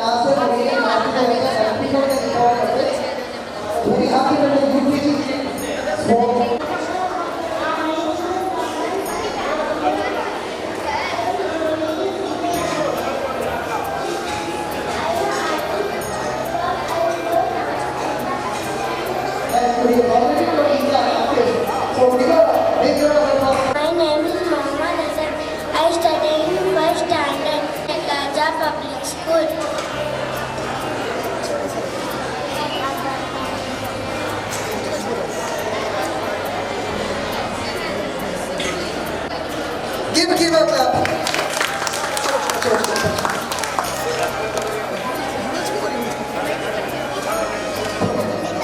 My name is Mohammad Hassan. I study in first standard at Gaza Public School. Give a clap.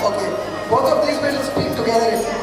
Okay, both of these will speak together.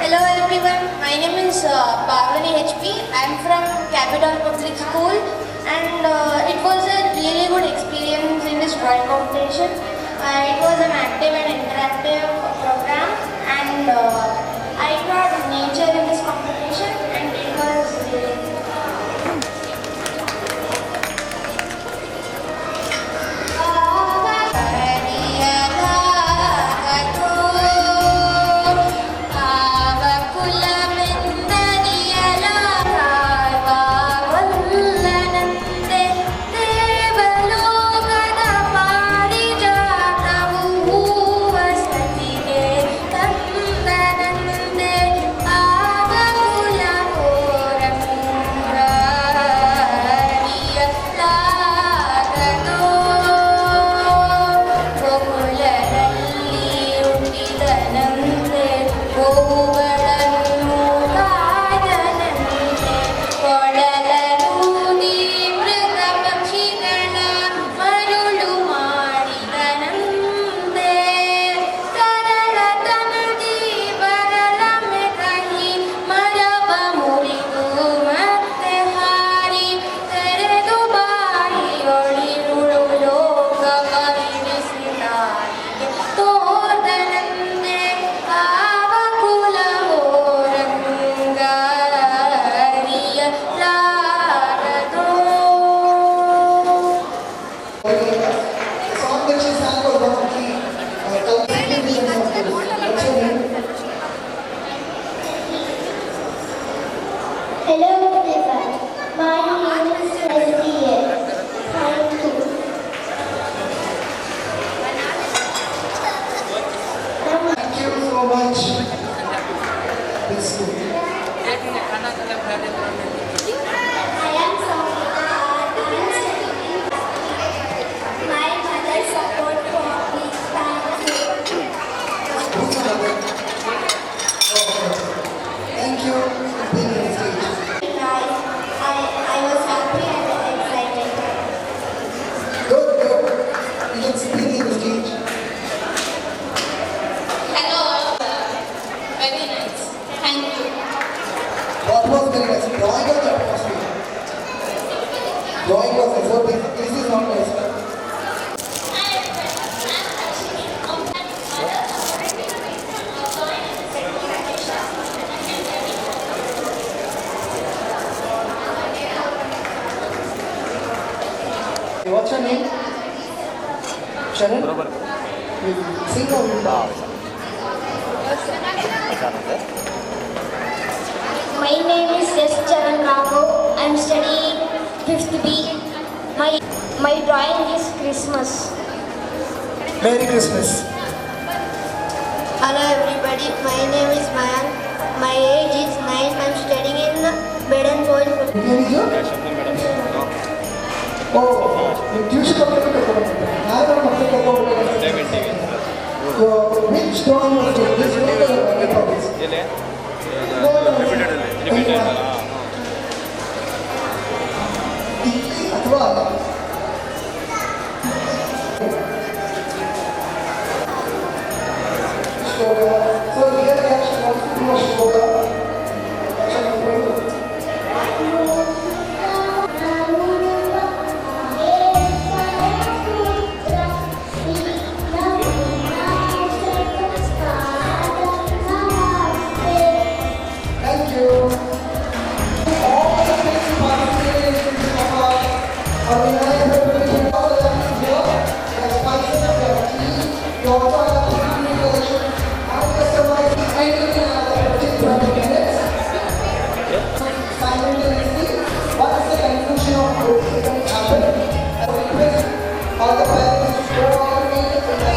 Hello everyone, my name is Pavani HP. I am from Capital Public School and it was a really good experience in this drawing competition. It was an active and interactive program and I brought nature in this competition and it was really good. What's your name? Sharon? Sing or read? My name is S. Charan Raghav. I am studying 5th B. My drawing is Christmas. Merry Christmas. Hello everybody, my name is Mayank. My age is 9. I am studying in Baden College. What name is your? Oh, you tuition ಮಕ್ಕಳಿಗೆ ಕರ್ಕೊಂಡು ನಾನು ಮಕ್ಕಳಿಗೆ ಕರ್ಕೊಂಡು which drawing was it? This one or the copies? No, ಅಥವಾ Shloka. So here I actually want to do a shloka. Thank you. All the things participated in this Maha, organized preparation, all of them is here. Their spices, their tea, you also have the tea collection, and customized anything in another 15-20 minutes. Simultaneously, what is the conclusion of both events happen? I request all the parents to coordinate with the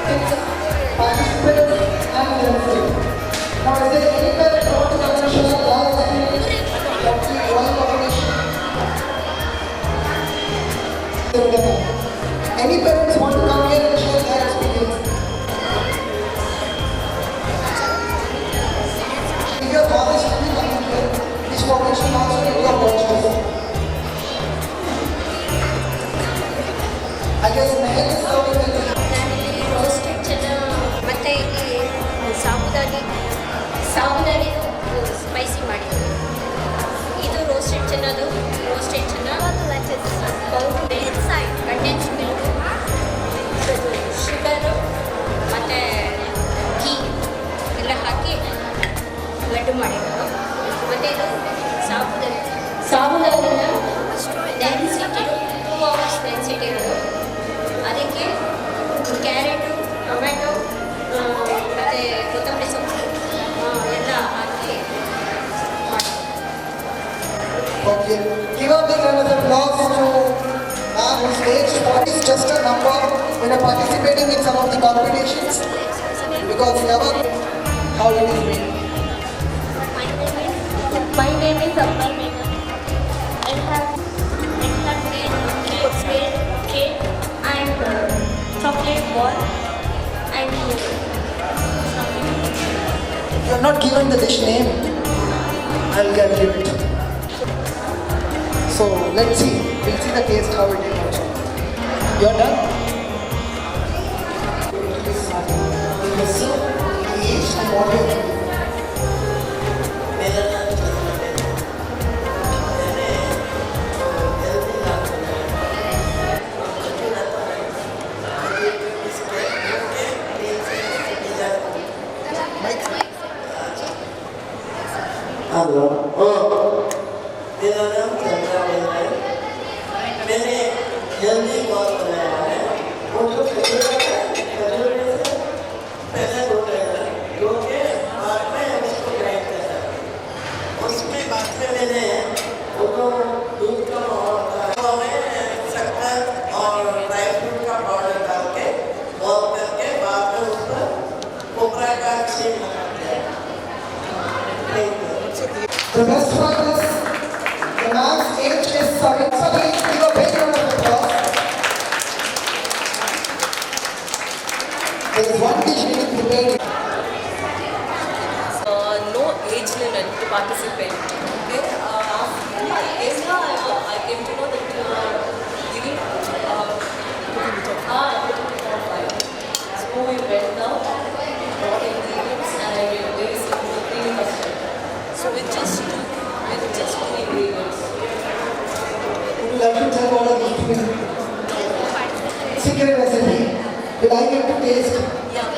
kids, participants, and themselves. Now, is there any parent who wants to share their experience of the drawing competition? Any parents want to come here and share their experience? If your father is coming here, this competition also need your watches. I guess Mehak is serving the ನಾನಿಲ್ಲಿ roasted ಮತ್ತು ಈ ಸಾಬುದಾನಿ spicy ಮಾಡಿದ್ದೀನಿ. ಇದು roasted ಚೆನ್ನದು condense milk, sugar ಮತ್ತು ಘೀ ಎಲ್ಲ ಹಾಕಿ ಲಡ್ಡು ಮಾಡಿರೋದು. ಮತ್ತು ಇದು ಸಾಬುದಾನಿನ ನೆನೆಸಿಟ್ಟಿರು 2 hours ನೆನೆಸಿಟ್ಟಿರೋದು. ಅದಕ್ಕೆ ಕ್ಯಾರೆಟು, ಟೊಮೆಟೊ ಮತ್ತು ಕೊತ್ತಂಬರಿ ಸೊಪ್ಪು ಎಲ್ಲ ಹಾಕಿ ಮಾಡಿ. Okay. Give a big round of applause to whose age 40 is just a number when you're participating in some of the competitions because never how it is made. My name is Amal Menon. I have made cake and chocolate ball and You are not given the dish name. I'll give it. So let's see. We'll see the taste how it is. You're done. It is so aged and water. Hello मेरा नाम चंद्रा है। मैंने healthy ball बनाया है। वो जो खजूर है, खजूर से पहले धो लेना, धो के बाद में उसको ग्राइंड करना। उसमें बाद में मैंने वो जो दूध का मावा होता है वो में शक्कर और ड्राई फ्रूट का पाउडर डाल के बॉल करके बाद में उस पर कोपरा का शेप लगाते हैं। The best part is the man's age is 7. Please give a big round of applause. There is one dish being prepared. No age limit to participate. Okay. I came to know that giving so we went now, brought ingredients and there is cleaning custard. So with just two ingredients. Would you like to tell what are these things? Secret recipe. Will I get to taste? Yeah.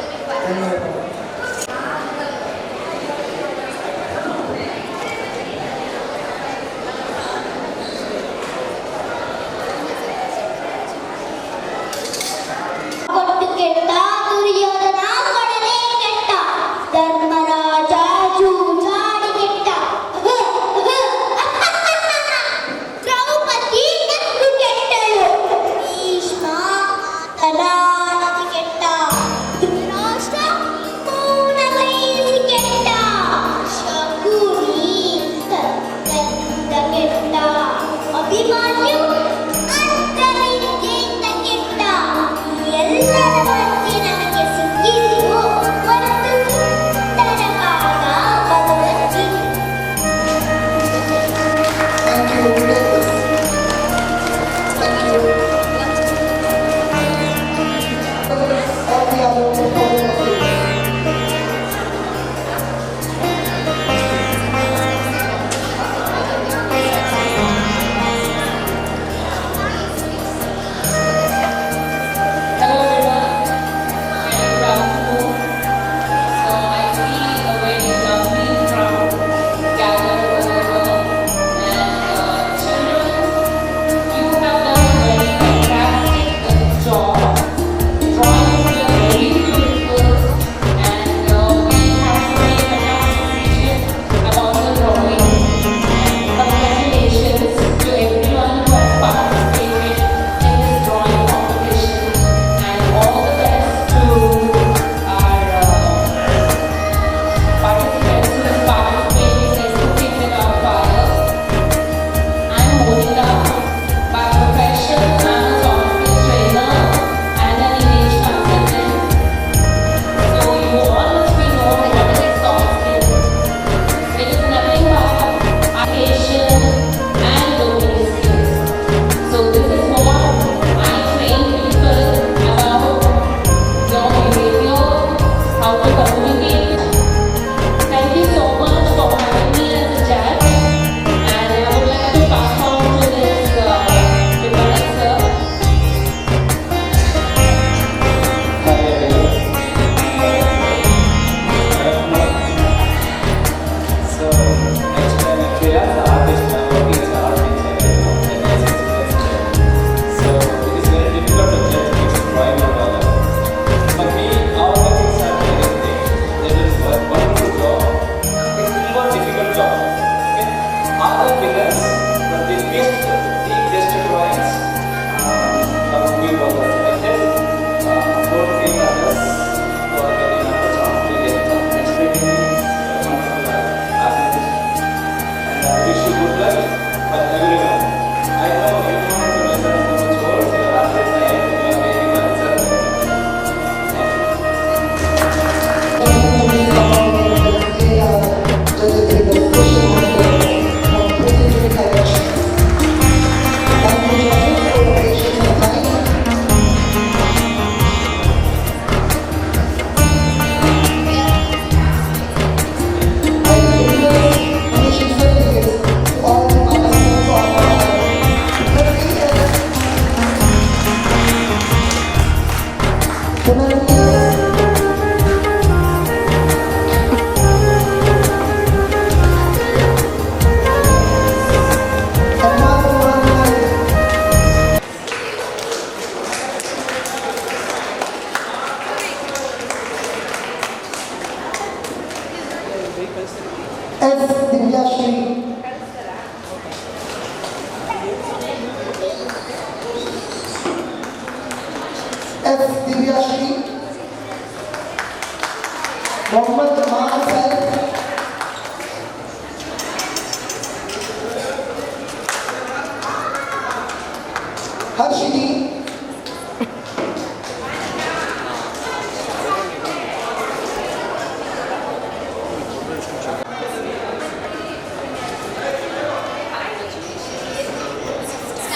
S. Divyashri, Mohammad Mansal, Harshini,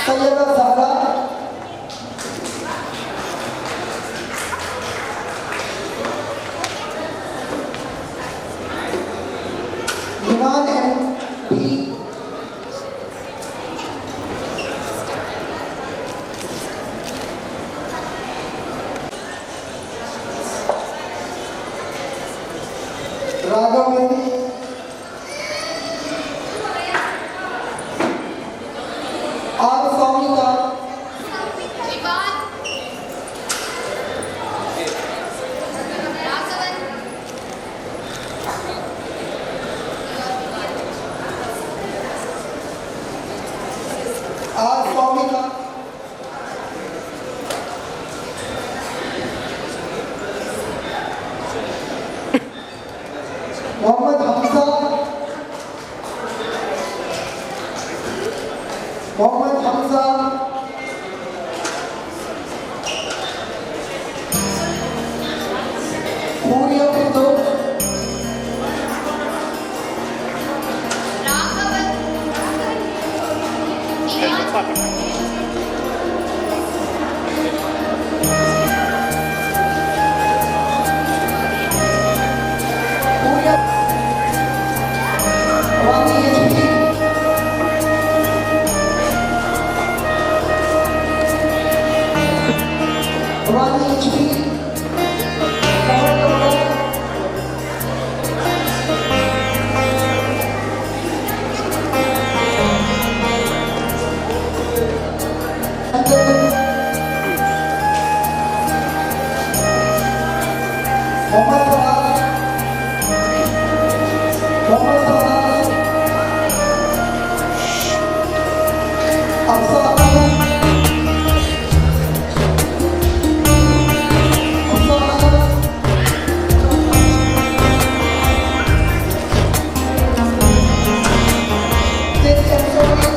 Sayyida Zahra, Iman M. B. Raghavendra, R. Soumika, R. Soumika, Mohammad Hamza, Mohammad Hamza, Puriya Bindu, Puriya, Rani HP, Rani HP, Mohammad Fawaz, Mohammad Fawaz, Afsa Ahmed, Afsa Ahmed, Sid Ansari,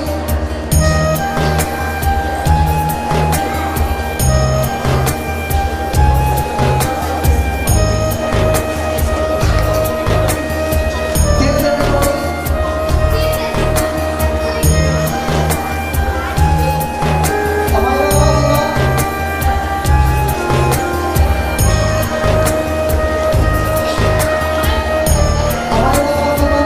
Sid Ansari, Amaya Fatima, Amaya Fatima,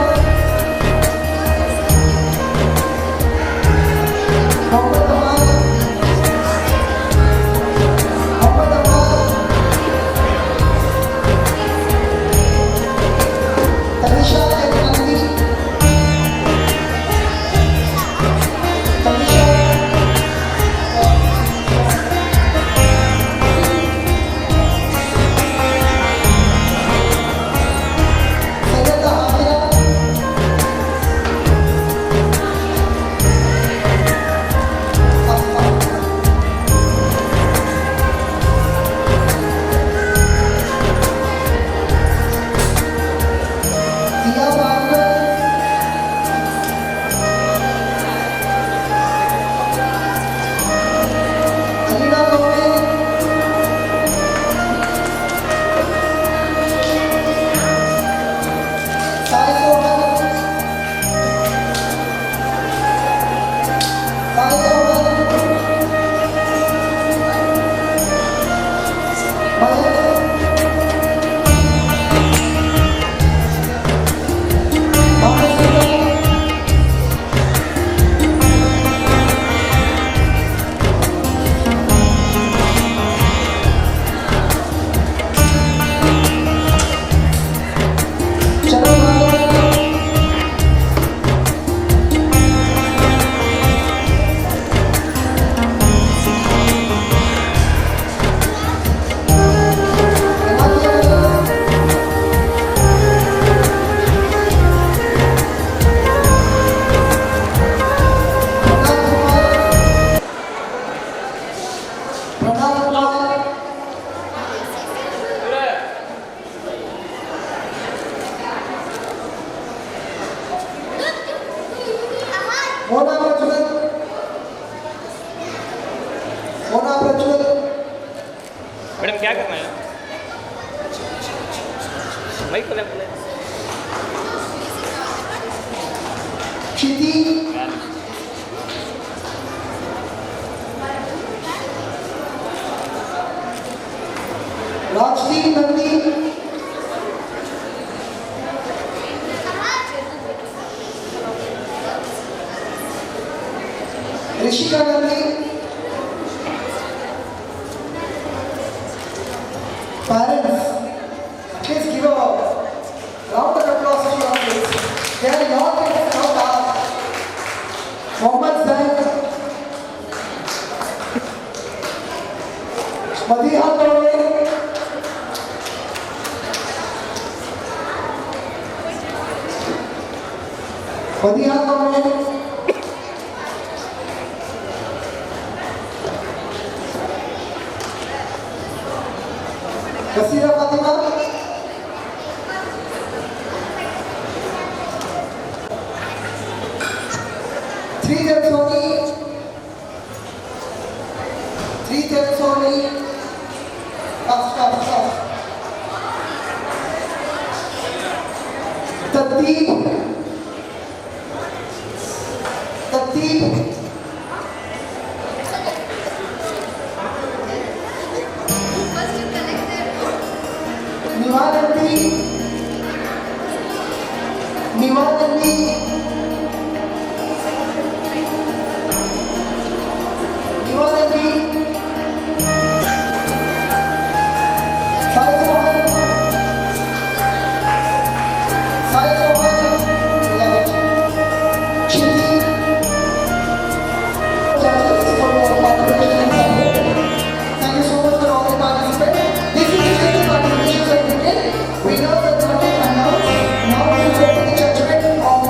Mohammad Amal, Mohammad Amal, Tanisha and Nandi, Tanisha, Sayyida Hamida, Dia Barber, Alina Gomez, Sai Sohan, Sai Sohan, Mayak, Mohammed Sultan, Charan Madhav, Pranab Kumar, Prajwal, madam क्या करना है mic खोले खोले Kshitiz, Rajdeep Nandi, Rishika Nandi, parents, please give a round of applause to your kids. They are your kids, not ours. Mohammed Zain, Madiha Tore, Madiha Tore, Kasira Fatima, three times only, stop. Tateeb, Nivanandi, Thank you so much for all the participants. This is the participation certificate. We know that the announce. Now we go to the judgment of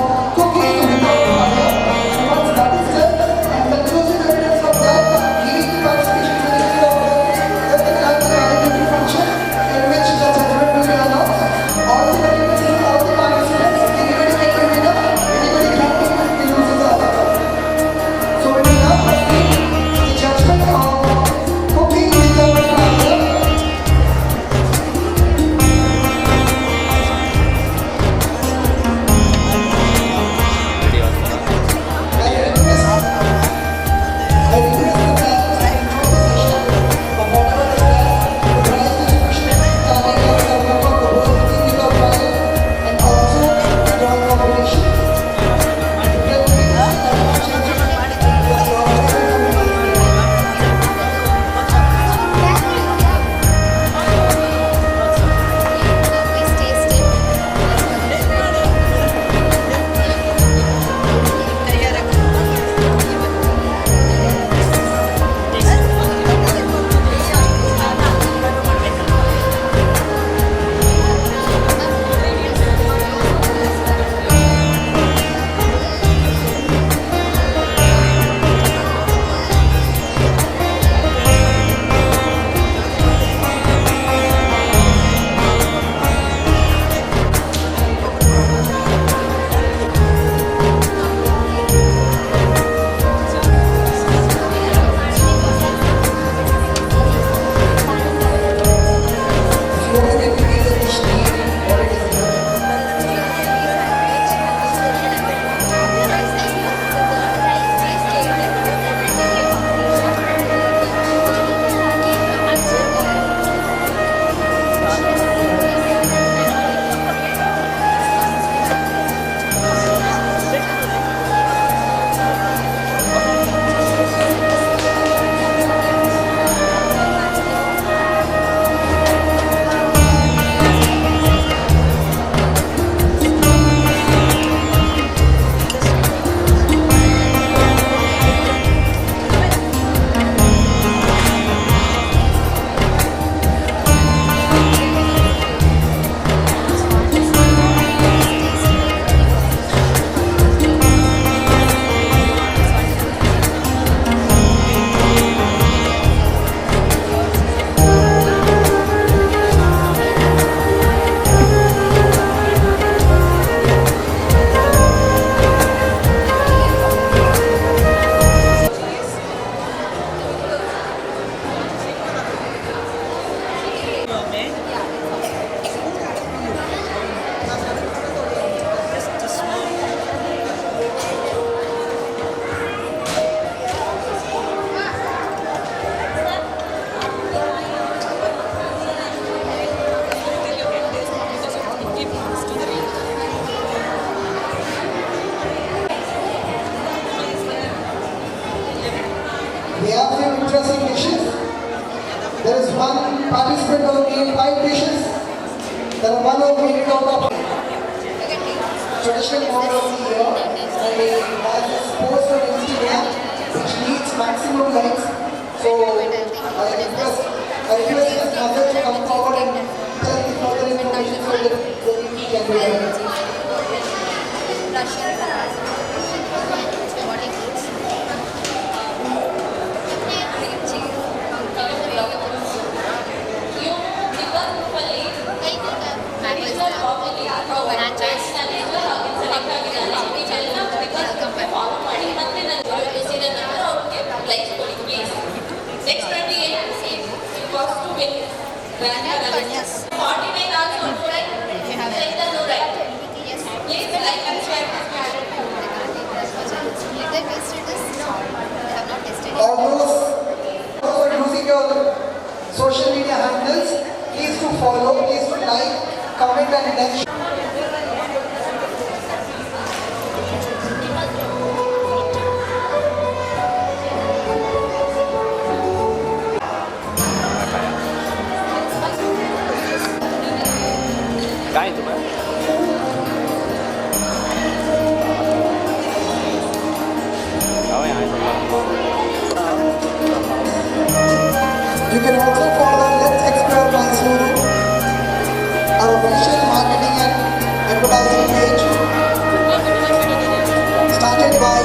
There is one participant who made 5 dishes. There are one who made it out of traditional models here. And he has this post on Instagram which needs maximum likes. So I request his mother to come forward and tell the further information so that we can do it. Next 28, it was to win. 49 also no right. Center no right. Please like and share. All those who are using your social media handles, please to follow, please to like, comment and then share. काय आहे तुम्हाला You can also follow Let's Explore Mysuru, our official marketing and advertising page, started by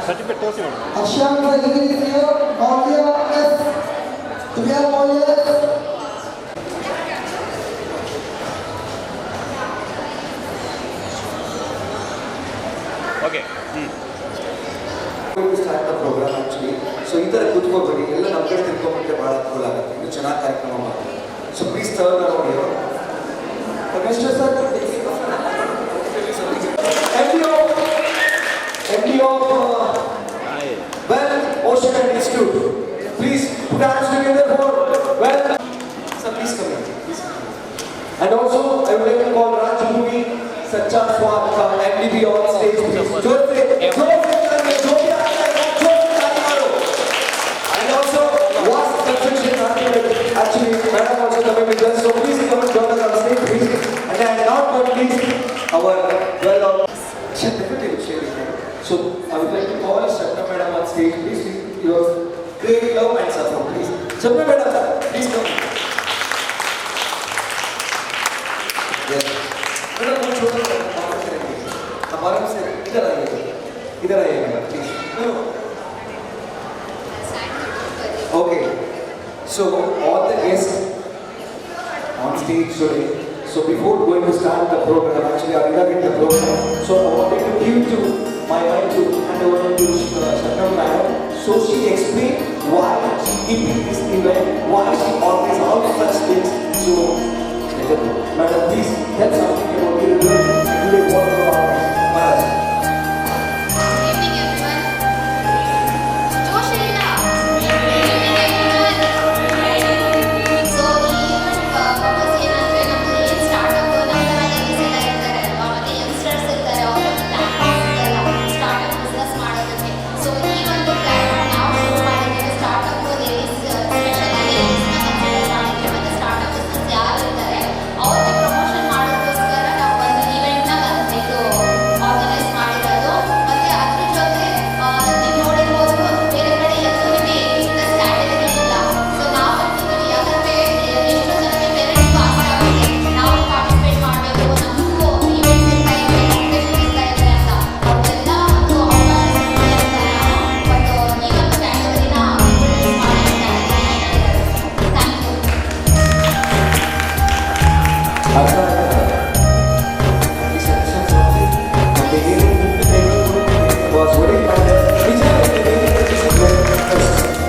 certificate ತೋರಿಸಿ madam. Akshanka is here. Maulya S. Do we have Maulya S? Okay Going to start the program actually. So ಈ ಥರ ಕೂತ್ಕೊಳ್ಬೇಡಿ, ಎಲ್ಲ ನಮ್ಮ ಕಡೆ ತಿಳ್ಕೊಂಡ್ಬಿಟ್ರೆ ಭಾಳ ಅನುಕೂಲ ಆಗುತ್ತೆ. ಇದು ಚೆನ್ನಾಗಿ ಕಾರ್ಯಕ್ರಮ ಮಾಡಿ. So please turn around here. Mr. Sir, MD of well, Ocean and Institute. Please put your hands together for well. Sir, please come here. Please come here. And also, I would like to call Rajbhumi Sacha Swat MDB on stage. And also, was construction architect. Actually, Madam also coming with us. So please come and join us on stage, please. And then not but least, our well-known. Definitely will share it. So I would like to call Sapna Madam on stage, please. Your Great love and support, please. Sapna Madam, please come. Yes. Madam, वो छोटा सा बात करेंगे. हमारे से इधर आइएगा, please. No. Okay. So all the guests on stage today. So before going to start the program, actually I will get the program. So I wanted to give to my mind to hand over to Sapna Madam. So she explained why she keeping this event, why she organized all such things. So Madam, please tell something about the event. Today what about Maharaj? Good evening, everyone. Josh Ella. So, ಈ purpose ಏನಂದ್ರೆ ನಮ್ದು ಏನ್ startup ನಮ್ಮಲ್ಲಿ cell ಆಗಿರ್ತಾರೆ ಅಲ್ವಾ, ಮತ್ತೆ youngsters ಇರ್ತಾರೆ, ಅವ್ರಿಗೆ ಪ್ಲಾಟ್ಫಾರ್ಮ್ ಇದೆಲ್ಲ ಸ್ಟಾರ್ಟ್ಅಪ್ ಬಿಸ್ನೆಸ್ ಮಾಡೋದಕ್ಕೆ. ಸೊ ಈ ಒಂದು ಪ್ಲಾಟ್ಫಾರ್ಮ್ ನಾವು ಶುರು ಮಾಡಿದ್ದೇವೆ. ಸ್ಟಾರ್ಟ್ಅಪ್ ಲೇಡೀಸ್ ಸ್ಪೆಷಲಿ ಲೇಡೀಸ್ನ ಕನ್ಸಿಡರ್ ಮಾಡಿದ್ವಿ. ಮತ್ತೆ ಸ್ಟಾರ್ಟ್ಅಪ್ ಬಿಸ್ನೆಸ್ ಯಾರು ಇರ್ತಾರೆ ಅವ್ರಿಗೆ ಪ್ರಮೋಷನ್ ಮಾಡೋದಕ್ಕೋಸ್ಕರ ನಾವು ಒಂದು ಇವೆಂಟ್ನ ಇದು ಆರ್ಗನೈಸ್ ಮಾಡಿರೋದು. ಮತ್ತೆ ಅದ್ರ ಜೊತೆ ನೀವು ನೋಡಿರ್ಬೋದು ಬೇರೆ ಕಡೆ ಎಲ್ಲೂ ನಿಮಗೆ ಫಿಟ್ನೆಸ್ ಕ್ಯಾಟಗರಿ ಇಲ್ಲ. ಸೊ ನಾವು ಅಂತಿದ್ದೀವಿ, ಯಾಕಂದರೆ ಎಷ್ಟೋ ಜನಕ್ಕೆ ಪೇರೆಂಟ್ಸ್ ಆಸೆ ಆಗುತ್ತೆ ನಾವು ಪಾರ್ಟಿಸಿಪೇಟ್ ಮಾಡಬೇಕು, ನಮಗೂ ಇವೆಂಟ್ಸ್ ಇರ್ತಾ ಇವೆ, ಕಾಂಪಿಟೇಷನ್ ಇರ್ತಾ ಇದೆ ಅಂತ. ಅವ್ರಿಗೆಲ್ಲ ಒಂದು ಅವೇರ್ನೆಸ್ ಇರ್ತಾರೆ ನಾವು. ಬಟ್ ಈ ಒಂದು ಕ್ಯಾಟಗರಿನ ಇಂಟ್ರೊಡ್ಯೂಸ್ ಮಾಡಿದ್ದಾರೆ. Thank you. Was very kind.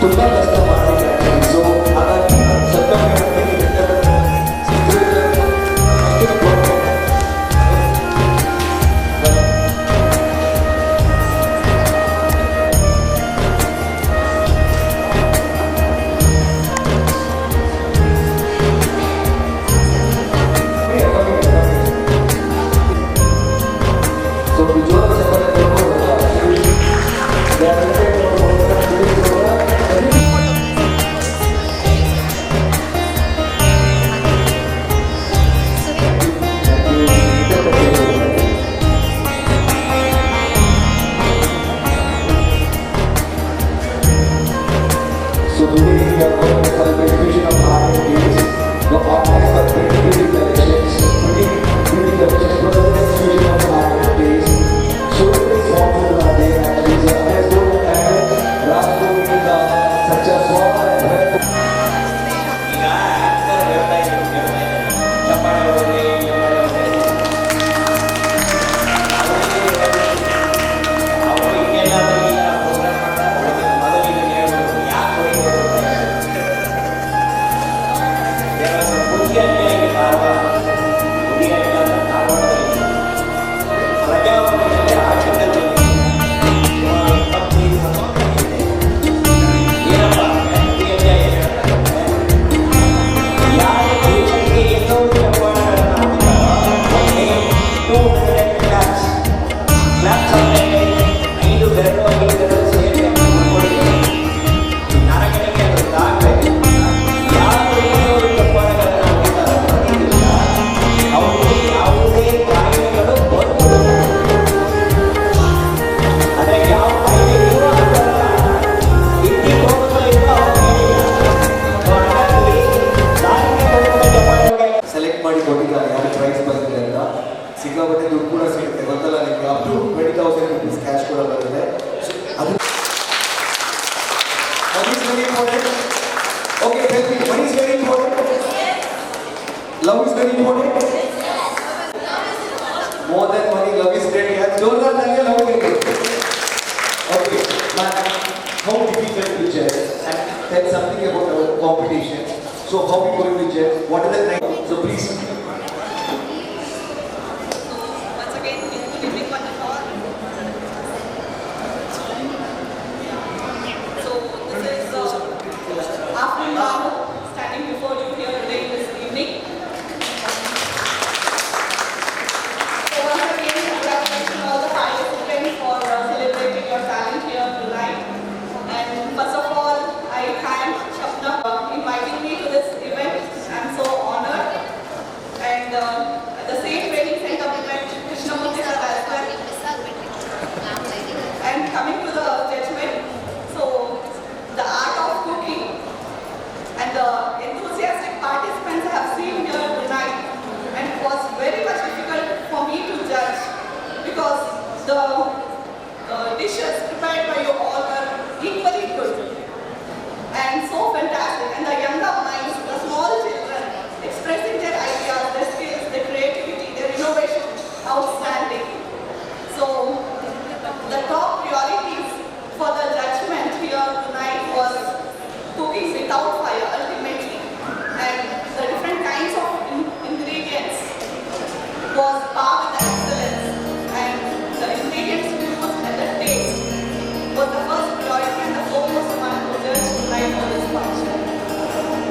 ತುಂಬಾ ಕಷ್ಟ ಮಾಡಿದ್ದಾರೆ. ಸೊ ಹಾಗಾಗಿ So we join So today we are going to celebrate Vision of Art Days, the organized by Beauty Collections. Beauty Collections presents Vision of Art Days. So So how are we going to judge? What are the criteria? So please. Once again, good evening, one and all. So this is afternoon Rama standing before you here today this evening. So once again, congratulations all the participants for celebrating your talent here tonight. And first of all, I thank Shapna for inviting me to this event. I'm so honored. And at the same training center, we met Krishnamurthy sir as well. And coming to the judgment, so the art of cooking and the enthusiastic participants I have seen here tonight, and it was very much difficult for me to judge because the dishes prepared by you all were equally good and so fantastic, and the younger minds, the small children expressing their ideas, their skills, their creativity, their innovation, outstanding. So the top priorities for the judgment here tonight was cooking without fire ultimately, and the different kinds of ingredients was par with the excellence, and the ingredients used and the taste was the first priority and the foremost one to judge tonight for this function.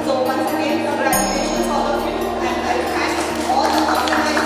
So once again, congratulations all of you, and I thank all the organizers.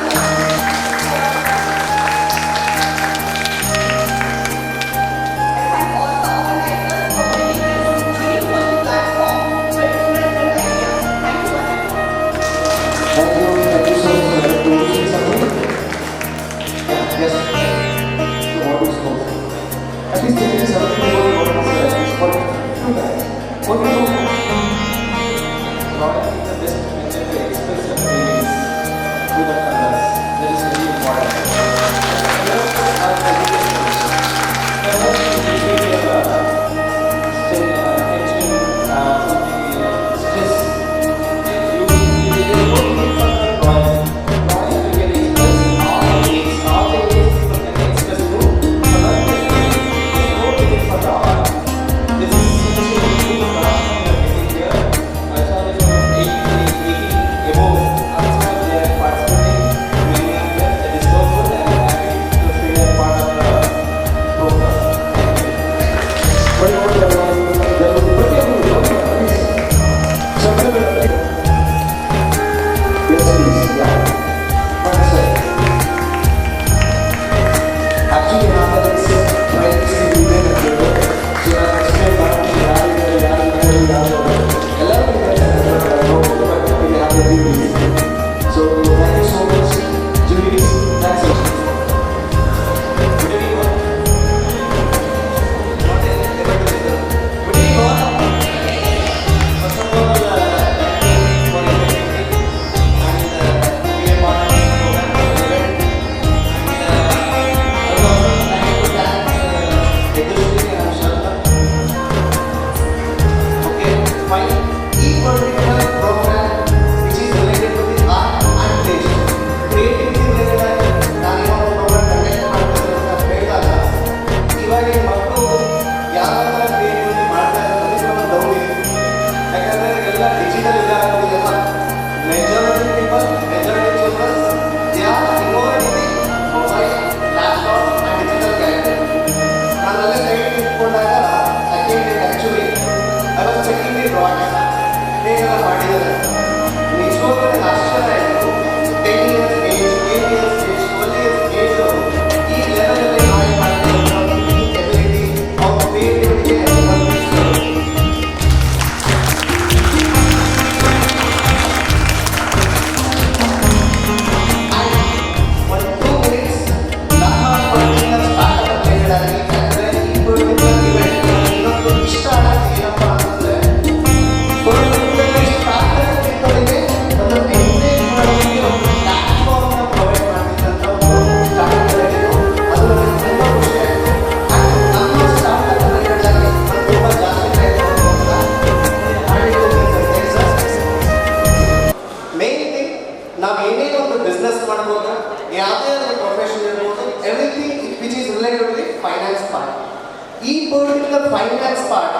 ಈ particular finance part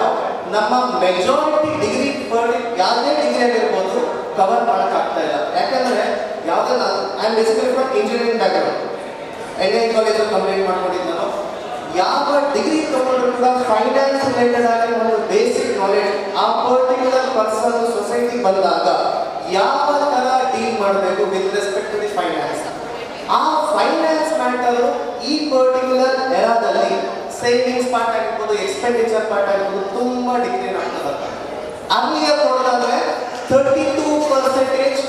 ನಮ್ಮ majority degree ಯಾವುದೇ degree ಆಗಿರ್ಬೋದು cover ಮಾಡೋಕ್ಕಾಗ್ತಾ ಇಲ್ಲ. ಯಾಕಂದರೆ ಯಾವುದೇ I am basically from engineering background, NIT ಕಾಲೇಜಲ್ಲಿ complete ಮಾಡ್ಕೊಂಡಿದ್ದು ನಾನು. ಯಾವ ಡಿಗ್ರಿ ತಗೊಂಡ್ರು ಕೂಡ ಫೈನಾನ್ಸ್ ರಿಲೇಟೆಡ್ ಆಗಿ ಒಂದು ಬೇಸಿಕ್ ನಾಲೆಡ್ಜ್ ಆ ಪರ್ಟಿಕ್ಯುಲರ್ ಪರ್ಸನ್ ಸೊಸೈಟಿ ಬಂದಾಗ ಯಾವ ಥರ ಡೀಲ್ ಮಾಡಬೇಕು with respect to the finance, ಆ ಫೈನಾನ್ಸ್ ಮ್ಯಾಟರು ಈ ಪರ್ಟಿಕ್ಯುಲರ್ ಎರಾದಲ್ಲಿ ಸೇವಿಂಗ್ಸ್ ಪಾರ್ಟ್ ಆಗಿರ್ಬೋದು, ಎಕ್ಸ್ಪೆಂಡಿಚರ್ ಪಾರ್ಟ್ ಆಗಿರ್ಬೋದು ತುಂಬ ಡಿಕ್ಲೈನ್ ಆಗ್ತದೆ. ಅಲ್ಲಿಗೆ ನೋಡೋದಾದ್ರೆ 32%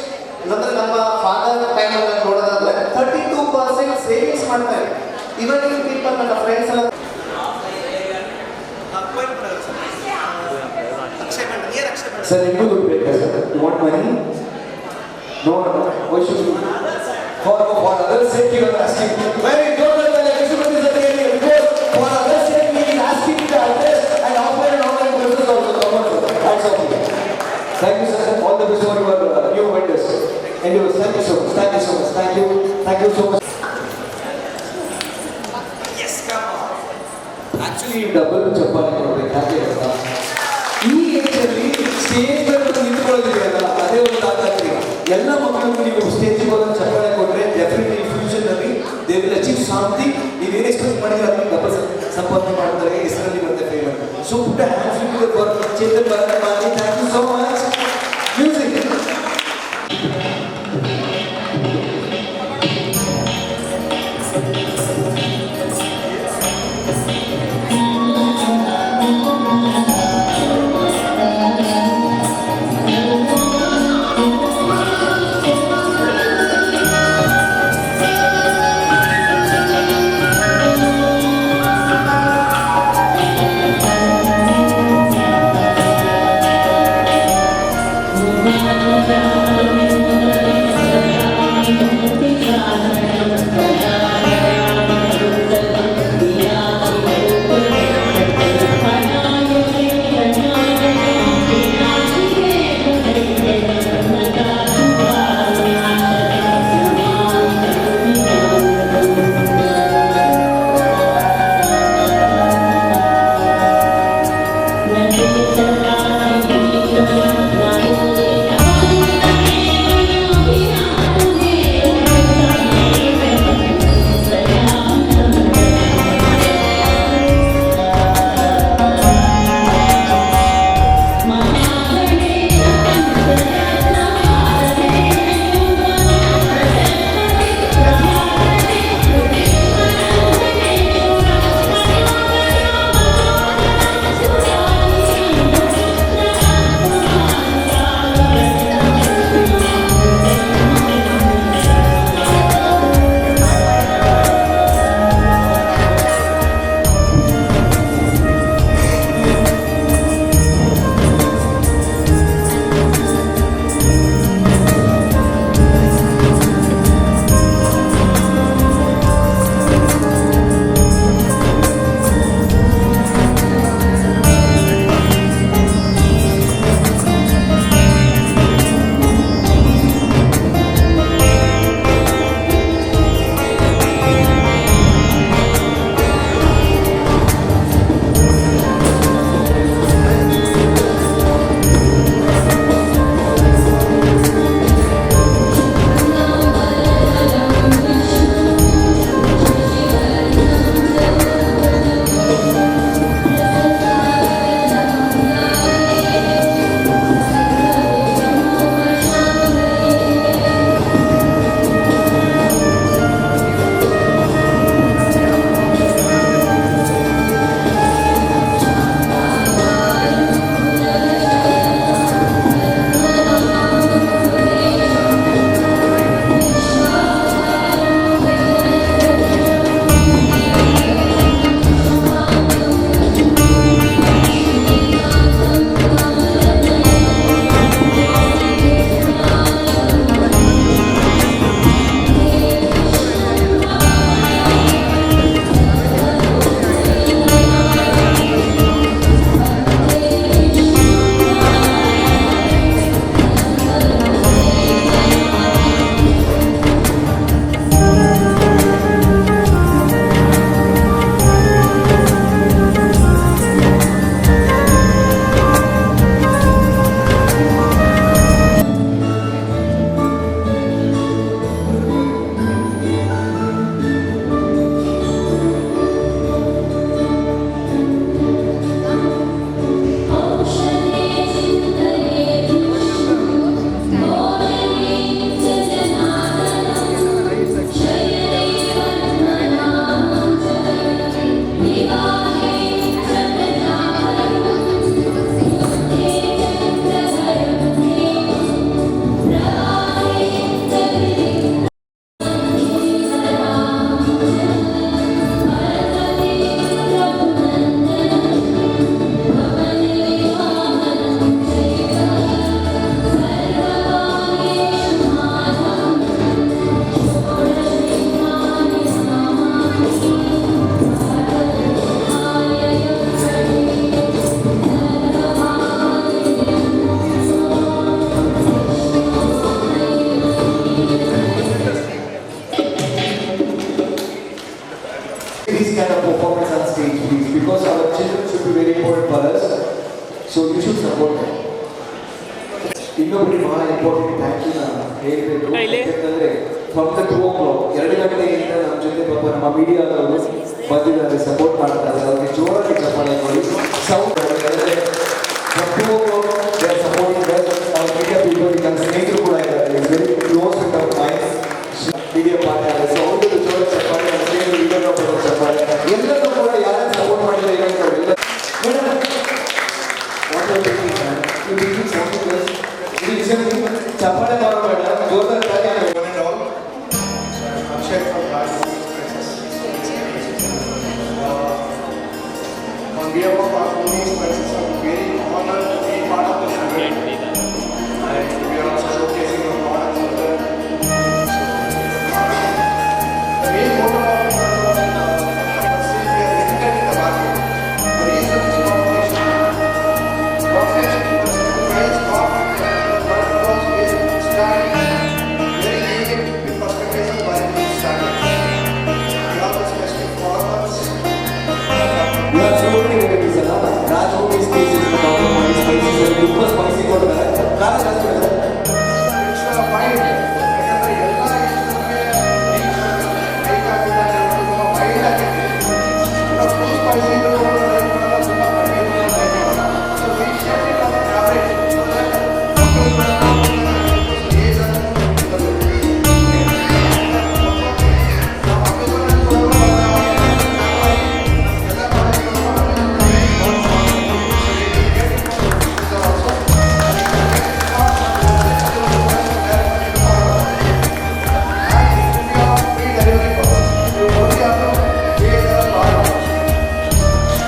ಅಂದರೆ ನಮ್ಮ ಫಾದರ್ ಟೈಮಲ್ಲಿ ನೋಡೋದಾದ್ರೆ 32% ಸೇವಿಂಗ್ಸ್ ಮಾಡ್ತಾರೆ. ಇವನ್ ಇನ್ ಪೀಪಲ್ ನನ್ನ ಫ್ರೆಂಡ್ಸ್ ಎಲ್ಲ Sir, you do break, sir. You want money? No, no. Why should you? For others' sake, you are asking. Very good, because for others' sake, he is asking the address and offline and online courses also. That's okay. Thank you, sir. All the best for your new vendors. Anyways, thank you so much. Thank you so much. Thank you. Thank you so much. Yes, come on. Actually, double chapal ಕೊಡಬೇಕಾಗಿದೆ ಅಂತ. ಈ ಏಜಲ್ಲಿ stage ಮೇಲೆ ನಿಂತ್ಕೊಳ್ಳೋದಿದೆಯಲ್ಲ ಅದೇ ಒಂದು ತಾಕತ್ತು. ಎಲ್ಲ ಮಕ್ಕಳಿಗೂ ನೀವು stage ಹೋಗಿ ಚಪ್ಪಾಳೆ ಕೊಟ್ಟರೆ ಡೆಫಿನೆಟ್ಲಿ ಫ್ಯೂಚರ್ನಲ್ಲಿ ದೇ ವಿಲ್ ಅಚೀವ್ ಸಮಥಿಂಗ್. ನೀವು ಏನು ಎಕ್ಸ್ಪೆಕ್ಟ್ ಮಾಡಿದ್ರೆ ಅದಕ್ಕೆ ಡಬಲ್ ಸಂಪಾದನೆ ಮಾಡ್ತಾರೆ, ಹೆಸರಲ್ಲಿ ಬರುತ್ತೆ ಫೇವರ್. ಸೊ ಪುಟ್ಟ hands for Chetan Bharatmani. Thank you so much. Music This kind of performance on stage, please, because our children should be very important for us. So you should support them. ಇನ್ನೊಬ್ಬರಿಗೆ ಬಹಳ important thank you ನಾನು ಹೇಳಬೇಕು. ಯಾಕೆಂದರೆ from the 2 o'clock 2 ಗಂಟೆಯಿಂದ ನಮ್ಮ ಜೊತೆ ಪಾಪ ನಮ್ಮ ಮೀಡಿಯಾದವರು ಬಂದಿದ್ದಾರೆ, ಸಪೋರ್ಟ್ ಮಾಡ್ತಾರೆ. ಅವ್ರಿಗೆ ಜೋರಾಗಿ ಚಪ್ಪಾಳೆ ಮಾಡಿ sound from 2 o'clock they are supporting us. our media people ನನ್ನ ಸ್ನೇಹಿತರು ಕೂಡ ಇದ್ದಾರೆ, is very close with our minds media partner. So ಅವ್ರಿಗೆ ಜೋರಾಗಿ ಚಪ್ಪಾಳೆ, ನಮ್ಮ ಸ್ನೇಹಿತರು ವಿಡಿಯೋ ಚಪ್ಪಾಳೆ, ಎಲ್ಲರೂ ಕೂಡ ಯಾರು ಸಪೋರ್ಟ್ ಮಾಡಿಲ್ಲ ಈಗ ಎಲ್ಲ ಚಪ್ಪಾಳೆ ಮಾಡಬೇಡ, ಜೋರಾಗಿ Akshay from Rajasthan Princess. On behalf of our police princess, I'm very honored to be part of this event. And we are also showcasing our products on the main motto of the since we are limited in the market, the reason of this competition is the price of but because we stand very unique with customization by the standards. We have the specific formats. You are so many varieties, ಅಲ್ಲ? Raju spices, normal spices, ತುಂಬ spicy ಕೊಡ್ತಾರೆ. ಖಾರ ಜಾಸ್ತಿ ಇರುತ್ತೆ. It's fine. ಯಾಕಂದ್ರೆ ಎಲ್ಲ ಇಷ್ಟಕ್ಕೆ ಬೇಕಾಗಿದ್ದಾರೆ ತುಂಬ ಫೈನ್ ಆಗಿದೆ. ಫುಲ್ ಸ್ಪೈಸಿ ಇದ್ರು ತುಂಬ ಕಡಿಮೆ so we share it on average so that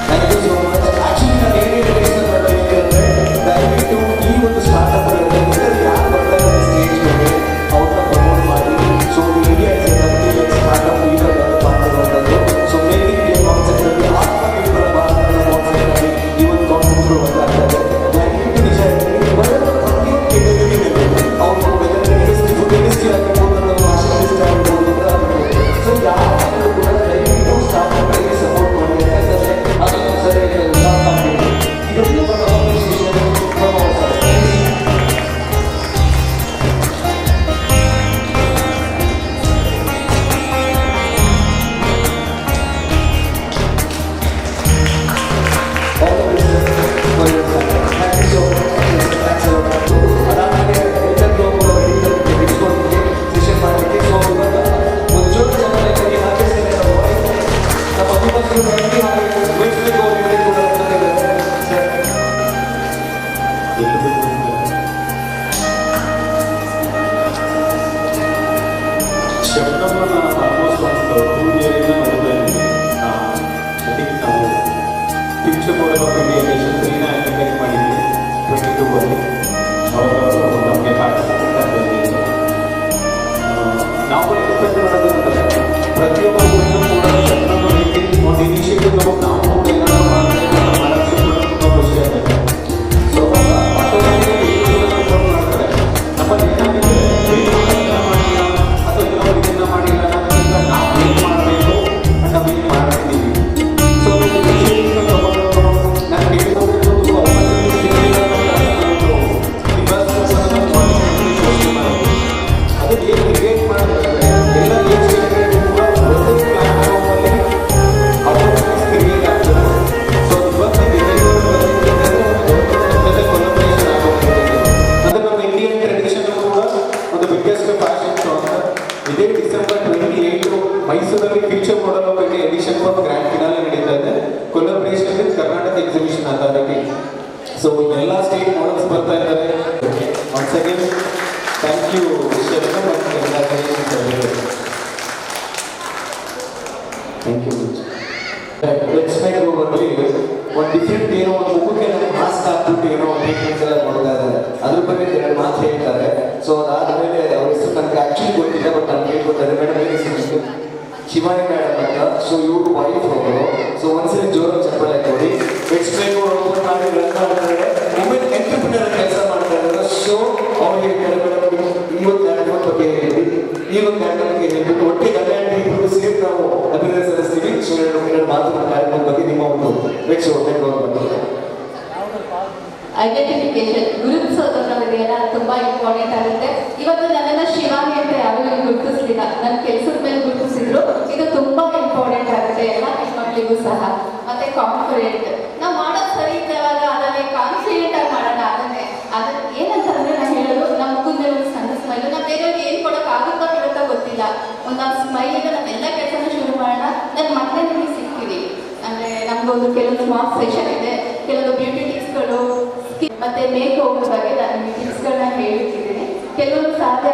Thank you so much. Actually, ನಾನು ಏನೇ ರಿಲೇಷನ್ ಮಾಡಬೇಕು ಅಂದರೆ ದಯವಿಟ್ಟು ಈ ಒಂದು ಸ್ಟಾರ್ಟಪ್ ಯಾರು ಬರ್ತಾರೆ ಸ್ಟೇಜ್ ಮೇಲೆ ಅವ್ರನ್ನ ಪ್ರಮೋಟ್ ಮಾಡಿ. ಸೊ ಇಂಡಿಯಾ ಇಸ್ ಸ್ಟಾರ್ಟಪ್ ಈಗ ಡೆವಲಪ್ ಆಗ್ತಿರುವಂಥದ್ದು. ಸೊ ಮೇಕಿಂಗ್ ಇಂಡಿಯಾ ಕಾನ್ಸೆಪ್ಟಲ್ಲಿ ಆತ್ಮನಿರ್ಭರ ಭಾರತದ ಕಾನ್ಸೆಪ್ಟಲ್ಲಿ ಈ ಒಂದು ಕಾನ್ಸೆಪ್ಟ್ಗಳು ಒಂದಾಗ್ತದೆ. ದಯವಿಟ್ಟು ನಿಜ ಪ್ರತಿಯೊಂದು ಕೆಟಗರಿನಲ್ಲಿ ಅವರು ಫುಡ್ ಇಂಡಸ್ಟ್ರಿ ಆಗಿರ್ಬೋದು, ಫ್ಯಾಷನ್ ಇಂಡಸ್ಟ್ರಿ ಆಗಿರ್ಬೋದು, ಸೊ ಯಾರು ಕೂಡ ದಯವಿಟ್ಟು ಸ್ಟಾರ್ಟಪ್ಗಳಿಗೆ ಸಪೋರ್ಟ್ ಮಾಡಿ. ಯಾಕಂದರೆ ಅದನ್ನು ಸರಿಯಾಗಿ ಸ್ಟಾರ್ಟ್ ಮಾಡಬೇಕು. ಇದು ನಿಮ್ಮ appreciation from our side. All the best for your time. Thank you so much. Thanks a lot. ಅದಾದಮೇಲೆ ಎಲ್ಲರಿಗೂ ಕೂಡ ಇಟ್ಕೊಂಡು ಸೆಷನ್ ಮಾಡಲಿಕ್ಕೆ ಸೊ ಇವಾಗ ಒಂದು ಜೋರು ಚಪ್ಪಾಳೆ ಕೊಡಿ. ಹಾಗೆ ಸೇರಿ ನಮ್ಮ ವಾಯ್ಸ್ ನಮ್ಮ ಅಧಿಪತಿಗಳು ರೆಡಿ ಹಾಗೆ ವೇಸ್ಬೇಕು ಅವರಿಗೆ ಕೂಡ ಬಂದಿದ್ದಾರೆ. ಶಬ್ದವನ್ನು ನಾನು ಆಲ್ಮೋಸ್ಟ್ ಒಂದು 2 ಇಯರಿಂದ ನೋಡ್ತಾ ಇದ್ದೀನಿ. ಐ ಥಿಂಕ್ ನಾವು future model of India nation 3ನ ಕಂಡಕ್ಟ್ ಮಾಡಿದ್ವಿ 22 ಅವರು ನಮಗೆ ಪಾರ್ಟಿಸಿಪೇಟ್ ಆಗಬೇಕು. ನಾವು ಎಕ್ಸ್ಪೆಕ್ಟ್ ಮಾಡೋದಂದ್ರೆ ಪ್ರತಿಯೊಬ್ಬ ಊರಿನೂ ಕೂಡ ಶಬ್ದವನ್ನು ರೀತಿ ಒಂದು ಇನಿಷಿಯೇಟಿವ್ ತಗೊಂಡು ನಾವು ಕೂಡ ಏನಾದರೂ ಮಾಡೋಕ್ಕೆ ತುಂಬ ಖುಷಿ ಆಗುತ್ತೆ. ಸೊ ಆಟೋಮೆಟಿಕ್ ಮಾಡ್ತಾರೆ ನಮ್ಮಲ್ಲಿ ಏನಾಗಿದೆ ಮಾಡಿಲ್ಲ ಅಥವಾ ಇನ್ನೊಂದು ಇದನ್ನು ಮಾಡಿಲ್ಲ ಅನ್ನೋದಕ್ಕಿಂತ ನಾವು ಏನು ಮಾಡಬೇಕು ಅಂತ ನಾವು ಏನು ಮಾಡ್ತಿದ್ದೀವಿ. ಸೊ ಇನಿಷಿಯೇಟಿವ್ ತಗೊಂಡು ನಾನು ಹೇಳ್ಕೊಟ್ಟಿರೋದು ಅದಕ್ಕೆ ಏನು ಕ್ರಿಯೇಟ್ ಮಾಡಿದ್ರೆ ಎಲ್ಲ ಏಜ್ ಕೂಡ ಕ್ರಿಯೇಟ್ ಆಗ್ತದೆ. ಸೊ ಇವತ್ತಿಗೆ ಕೊಲಬರೇಷನ್ ಆಗೋಗ್ತದೆ. ಅಂದರೆ ನಮ್ಮ ಇಂಡಿಯನ್ ಟ್ರೆಡಿಷನ್ ಕೂಡ ಒಂದು ಬಿಗ್ಗೆಸ್ಟ್ ಫ್ಯಾಷನ್ ಶೋ ಅಂತ ಇದೇ ಡಿಸೆಂಬರ್ 28 ಮೈಸೂರಲ್ಲಿ future model of India edition for grand finale ನಡೀತಾ ಇದೆ. Collaboration with Karnataka exhibition authority. So ಎಲ್ಲ ಸ್ಟೇಟ್ ಮಾಡೆಲ್ಸ್ ಬರ್ತಾ ಇದ್ದಾರೆ. Once again thank you Sharana ಮತ್ತು thank you. Let's make overly ಒಂದು ಡಿಫ್ರೆಂಟ್ ಏನೋ ಒಂದು ಮುಖಕ್ಕೆ ನಮ್ಗೆ ಮಾಸ್ಕ್ ಹಾಕ್ಬಿಟ್ಟು ಏನೋ ಟ್ರೀಟ್ಮೆಂಟ್ಸ್ ಎಲ್ಲ ಮಾಡ್ತಾ ಇದ್ದಾರೆ. ಅದ್ರ ಬಗ್ಗೆ 2 ಮಾತು ಹೇಳ್ತಾರೆ. ಸೊ ಅದಾದಮೇಲೆ ಅವ್ರ ಹೆಸರು ನನಗೆ ಆ್ಯಕ್ಚುಲಿ ಗೊತ್ತಿಲ್ಲ, ಬಟ್ ನಾನು ಹೇಳ್ಕೊತಾರೆ. ಮೇಡಮ್ ಏನು ಹೆಸರು? ಶಿವಾನಿ ಮೇಡಮ್ ಅಂತ. ಸೊ ಇವರು ವೈಫ್ ಅವರು. ಸೊ ಒಂದ್ಸರಿ ಜೋರಾಗಿ ಚಪ್ಪಾಳೆ ಕೊಡಿ. ಲೆಟ್ಸ್ ಮೇಕ್ ಓವರ್ ಓಪನ್ ಮಾಡಿ ರನ್ ಮಾಡ್ತಾರೆ. ವುಮೆನ್ ಎಂಟರ್ಪ್ರಿನರ್ ಕೆಲಸ ಮಾಡ್ತಾ ಇದ್ದಾರೆ. ಸೊ ಅವ್ರಿಗೆ ಮೇಡಮ್ ಇವತ್ತು ಕ್ಯಾಂಡಲ್ ಬಗ್ಗೆ ಹೇಳಿ, ಈ ಒಂದು ಕ್ಯಾಂಡಲ್ಗೆ ಹೇಳ್ಬಿಟ್ಟು ಒಟ್ಟಿಗೆ ಗಂಡ ಹೆಂಡತಿ ಇಬ್ಬರು ಸೇರಿ ನಾವು ಅಭಿನಂದನೆ ಸಲ್ಲಿಸ್ತೀವಿ. ಸೊ ಒಂದೆರಡು ಮಾತು ಕಾರ್ಯಕ್ರಮದ ಬಗ್ಗೆ ನಿಮ್ಮ ಒಂದು ಪ್ರೇಕ್ಷಕರು ಐಡೆಂಟಿಫಿಕೇಶನ್ ಗುರುತಿಸೋದೆಲ್ಲ ತುಂಬ ಇಂಪಾರ್ಟೆಂಟ್ ಆಗುತ್ತೆ. ಇವತ್ತು ನನ್ನನ್ನು ಶಿವಾನಿ ಅಂತ ಯಾರು ಗುರುತಿಸಲಿಲ್ಲ, ನನ್ನ ಕೆಲಸದ ಮೇಲೆ ಗುರುತಿಸಿದ್ರು. ಇದು ತುಂಬ ಇಂಪಾರ್ಟೆಂಟ್ ಆಗುತ್ತೆ ಎಲ್ಲ ಹೆಣ್ಮಕ್ಳಿಗೂ ಸಹ. ಮತ್ತೆ ಕಾನ್ಫಿಡೆಂಟ್, ನಾವು ಮಾಡೋದು ಸರಿ ಇದ್ದವಾಗ ಅದನ್ನೇ ಕಾನ್ಫಿಡೆಂಟ್ ಆಗಿ ಮಾಡೋಣ. ಅದನ್ನ ಏನಂತಂದ್ರೆ ನಾನು ಹೇಳೋದು, ನಮ್ಮ ಮುಖದ ಒಂದು ಸಣ್ಣ ಸ್ಮೈಲ್, ನಾವು ಬೇರೆಯವ್ರಿಗೆ ಏನು ಕೊಡೋಕ್ಕಾಗುತ್ತೋ ಬಿಡುತ್ತೋ ಗೊತ್ತಿಲ್ಲ, ಒಂದು ಸ್ಮೈಲಿಗೆ ನಾವೆಲ್ಲ ಕೆಲಸನ ಶುರು ಮಾಡೋಣ. ನಾನು ಮತ್ತೆ ನಿಮಗೆ ಸಿಗ್ತೀವಿ ಅಂದರೆ ನಮಗೊಂದು ಕೆಲವೊಂದು ಮಾರ್ಕ್ ಸೆಷನ್ ಇದೆ, ಕೆಲವೊಂದು ಬ್ಯೂಟಿ ಟಿಪ್ಸ್ಗಳು ಮತ್ತೆ ಮೇಕ್ ಓವರ್ ಬಗ್ಗೆ ನಾನು ನಿಮಗೆ ಟಿಪ್ಸ್ಗಳನ್ನ ಹೇಳಿರ್ತಿದ್ದೀನಿ. ಕೆಲವೊಂದು ಸಾಧ್ಯ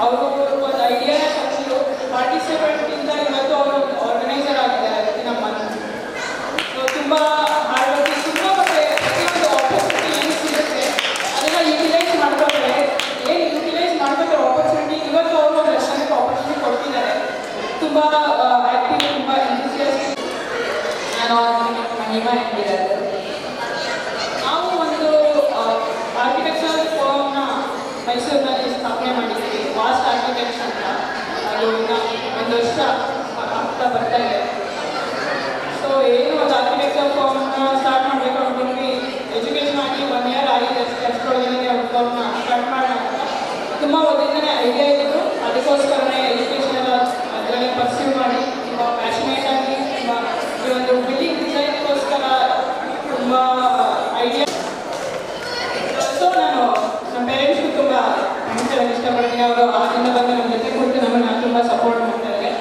ಅವರು ಒಂದು ಐಡಿಯಾನ ತಂದು ಪಾರ್ಟಿಸಿಪೆಂಟ್ ಇಂದ ಇವತ್ತು ಅವರು ಆರ್ಗನೈಸರ್ ಪೂರ್ಣಿಮಾ ಎಂದಿದ್ದಾರೆ. ನಾವು ಒಂದು ಆರ್ಕಿಟೆಕ್ಚರ್ ಫೋರಮ್ನ ಮೈಸೂರಿನಲ್ಲಿ ಸ್ಥಾಪನೆ ಮಾಡಿದ್ದೀವಿ, ವಾಸ್ಟ್ ಆರ್ಕಿಟೆಕ್ಚರ್ ಅಂತ. ಅದು ಒಂದು ವರ್ಷ ಆಗ್ತಾ ಬರ್ತಾ ಇದೆ. ಸೊ ಏನು ಒಂದು ಆರ್ಕಿಟೆಕ್ಚರ್ ಫಾರ್ಮ್ನ ಸ್ಟಾರ್ಟ್ ಮಾಡಬೇಕು ಅಂದ್ಕೊಂಡ್ವಿ. ಎಜುಕೇಷನ್ ಆಗಿ 1 year ಆಗಿದೆ, ಅಷ್ಟರೊಳಗಡೆ ಫಾರ್ಮ್ನ ಸ್ಟಾರ್ಟ್ ಮಾಡೋಣ ಅಂತ ತುಂಬ ಮೊದಲಿಂದನೇ ಐಡಿಯಾ ಇತ್ತು. ಅದಕ್ಕೋಸ್ಕರನೇ ಎಜುಕೇಷನ್ ಎಲ್ಲ ಅದರಲ್ಲೇ ಪರ್ಸ್ಯೂ ಮಾಡಿ ತುಂಬ ಪ್ಯಾಷನೇಟ್ ಆಗಿ ತುಂಬ ಈ ಒಂದು ಬಿಲ್ಡಿಂಗ್ ಡಿಸೈನ್ಗೋಸ್ಕರ ತುಂಬ ಐಡಿಯಾ. ಸೊ ನಾನು ನಮ್ಮ ಪೇರೆಂಟ್ಸ್ಗೂ ತುಂಬ ಥ್ಯಾಂಕ್ಸ್ ಹೇಳೋಕ್ಕೆ ಇಷ್ಟಪಡ್ತೀನಿ. ಅವರು ಆಗಿಂದ ಬಂದು ನಮ್ಮ ಜೊತೆ ಕೂತು ನಮ್ಮನ್ನು ತುಂಬ ಸಪೋರ್ಟ್ ಮಾಡ್ತಾ ಇದ್ದಾರೆ.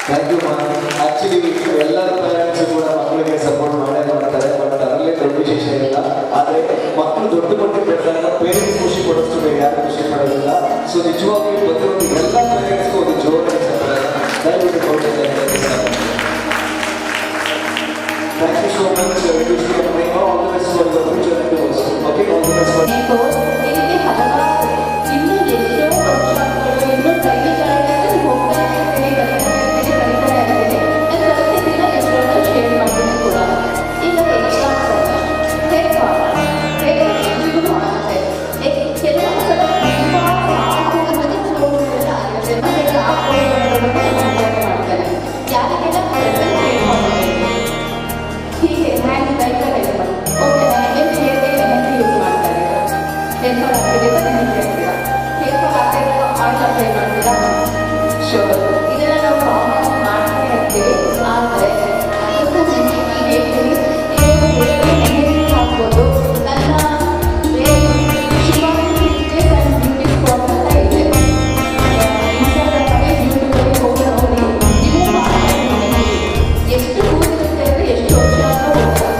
Thank you ma'am. ಆ್ಯಕ್ಚುಲಿ ಎಲ್ಲರ ಪೇರೆಂಟ್ಸು ಕೂಡ ಮಕ್ಕಳಿಗೆ ಸಪೋರ್ಟ್ ಮಾಡೇ ಮಾಡ್ತಾರೆ, ಬಟ್ ಅದರಲ್ಲೇ ದೊಡ್ಡ ವಿಶೇಷ ಇಲ್ಲ. ಆದರೆ ಮಕ್ಕಳು ದೊಡ್ಡ ಮಟ್ಟಿಗೆ ಬೆಳೆದಾಗ ಪೇರೆಂಟ್ಸ್ ಖುಷಿ ಪಡಿಸ್ತು, ಬೇರೆ ಯಾರು ಖುಷಿ ಪಡೋದಿಲ್ಲ. ಸೊ ನಿಜವಾಗ್ಲೂ ಬಂದಿರೋದು ಎಲ್ಲ ಪೇರೆಂಟ್ಸ್ಗೂ ಒಂದು ಜೋರಾಗಿ ದಯವಿಟ್ಟು ಕೊಟ್ಟಿದ್ದಾರೆ. Thank you so much. All the best for your future endeavours. Okay, all the best for ಇದಕ್ಕೆ ಹಲವಾರು ಇನ್ನೂ ಎಷ್ಟೋ ವರ್ಷಗಳು ಇನ್ನೂ ಕೈಗೆ ಜಾರಿನಲ್ಲಿ ಹೋಗ್ತಾ ಇರ್ತೀನಿ, ಕಲಿತಾ ಇರ್ತೀನಿ. ನಾನು ಪ್ರತಿದಿನ ಎಷ್ಟೊಂದು ಶೇರ್ ಮಾಡ್ತೀನಿ ಕೂಡ. ಈಗ ಎಕ್ಸಾಮ್ಸ್ ಹೇಗೆ ಎಕ್ಸಿಕ್ಯೂಟ್ ಮಾಡುತ್ತೆ. ಕೆಲವೊಂದು ಸಲ ತುಂಬ ಆಗುವುದಕ್ಕೆ ಸ್ಲೋಗಳೆಲ್ಲ ಆಗುತ್ತೆ. ಮತ್ತೆ ಮಾಡ್ತಾರೆ ಯಾರಿಗೆಲ್ಲ ಪ್ರೆಸೆಂಟ್ ಶೇರ್ ಮಾಡಬೇಕು. ಹೀಗೆ ಹ್ಯಾಂಡ್ ಲೈಕರ್ ಹೇಳ್ತಾರೆ. ಓಕೆ, ನಾನು ಏನು ಹೇಳಿದೆ ಮೆಹಂದಿ ಯೂಸ್ ಮಾಡ್ತಾರೆ. ಪೇಪರ್ ಹಾಕಿದ್ರೆ ಮೆಹಂದಿ ಹಾಕ್ತೀರಾ, ಪೇಪರ್ ಹಾಕಿದ್ರೆ ಆರ್ಟ್ ಅಪ್ಲೈ ಮಾಡ್ತೀರಾ. ಶೋರ್, ಇದೆಲ್ಲ ನಾವು ಕಾಮನ್ ಮಾಡ್ತಾನೆ ಇರ್ತೀವಿ. ಆದರೆ ಅದಕ್ಕೂ ಹೇಳ್ತೀವಿ, ಮೆಹಂದಿ ಹಾಕ್ಬೋದು. ನನ್ನ Shivani fitness and beauty spot ಅಂತ ಇದೆ. ಇನ್ಸ್ಟಾಗ್ರಾಮಲ್ಲಿ ಯೂಟ್ಯೂಬಲ್ಲಿ ಹೋಗಿ ನೋಡಿ. ನೀವು ಮಾಡ್ತಾರೆ ಎಷ್ಟು ಕೂದಿರುತ್ತೆ ಅಂದರೆ ಎಷ್ಟು ವರ್ಷ ಅಂತ ಹೋಗ್ತಾರೆ.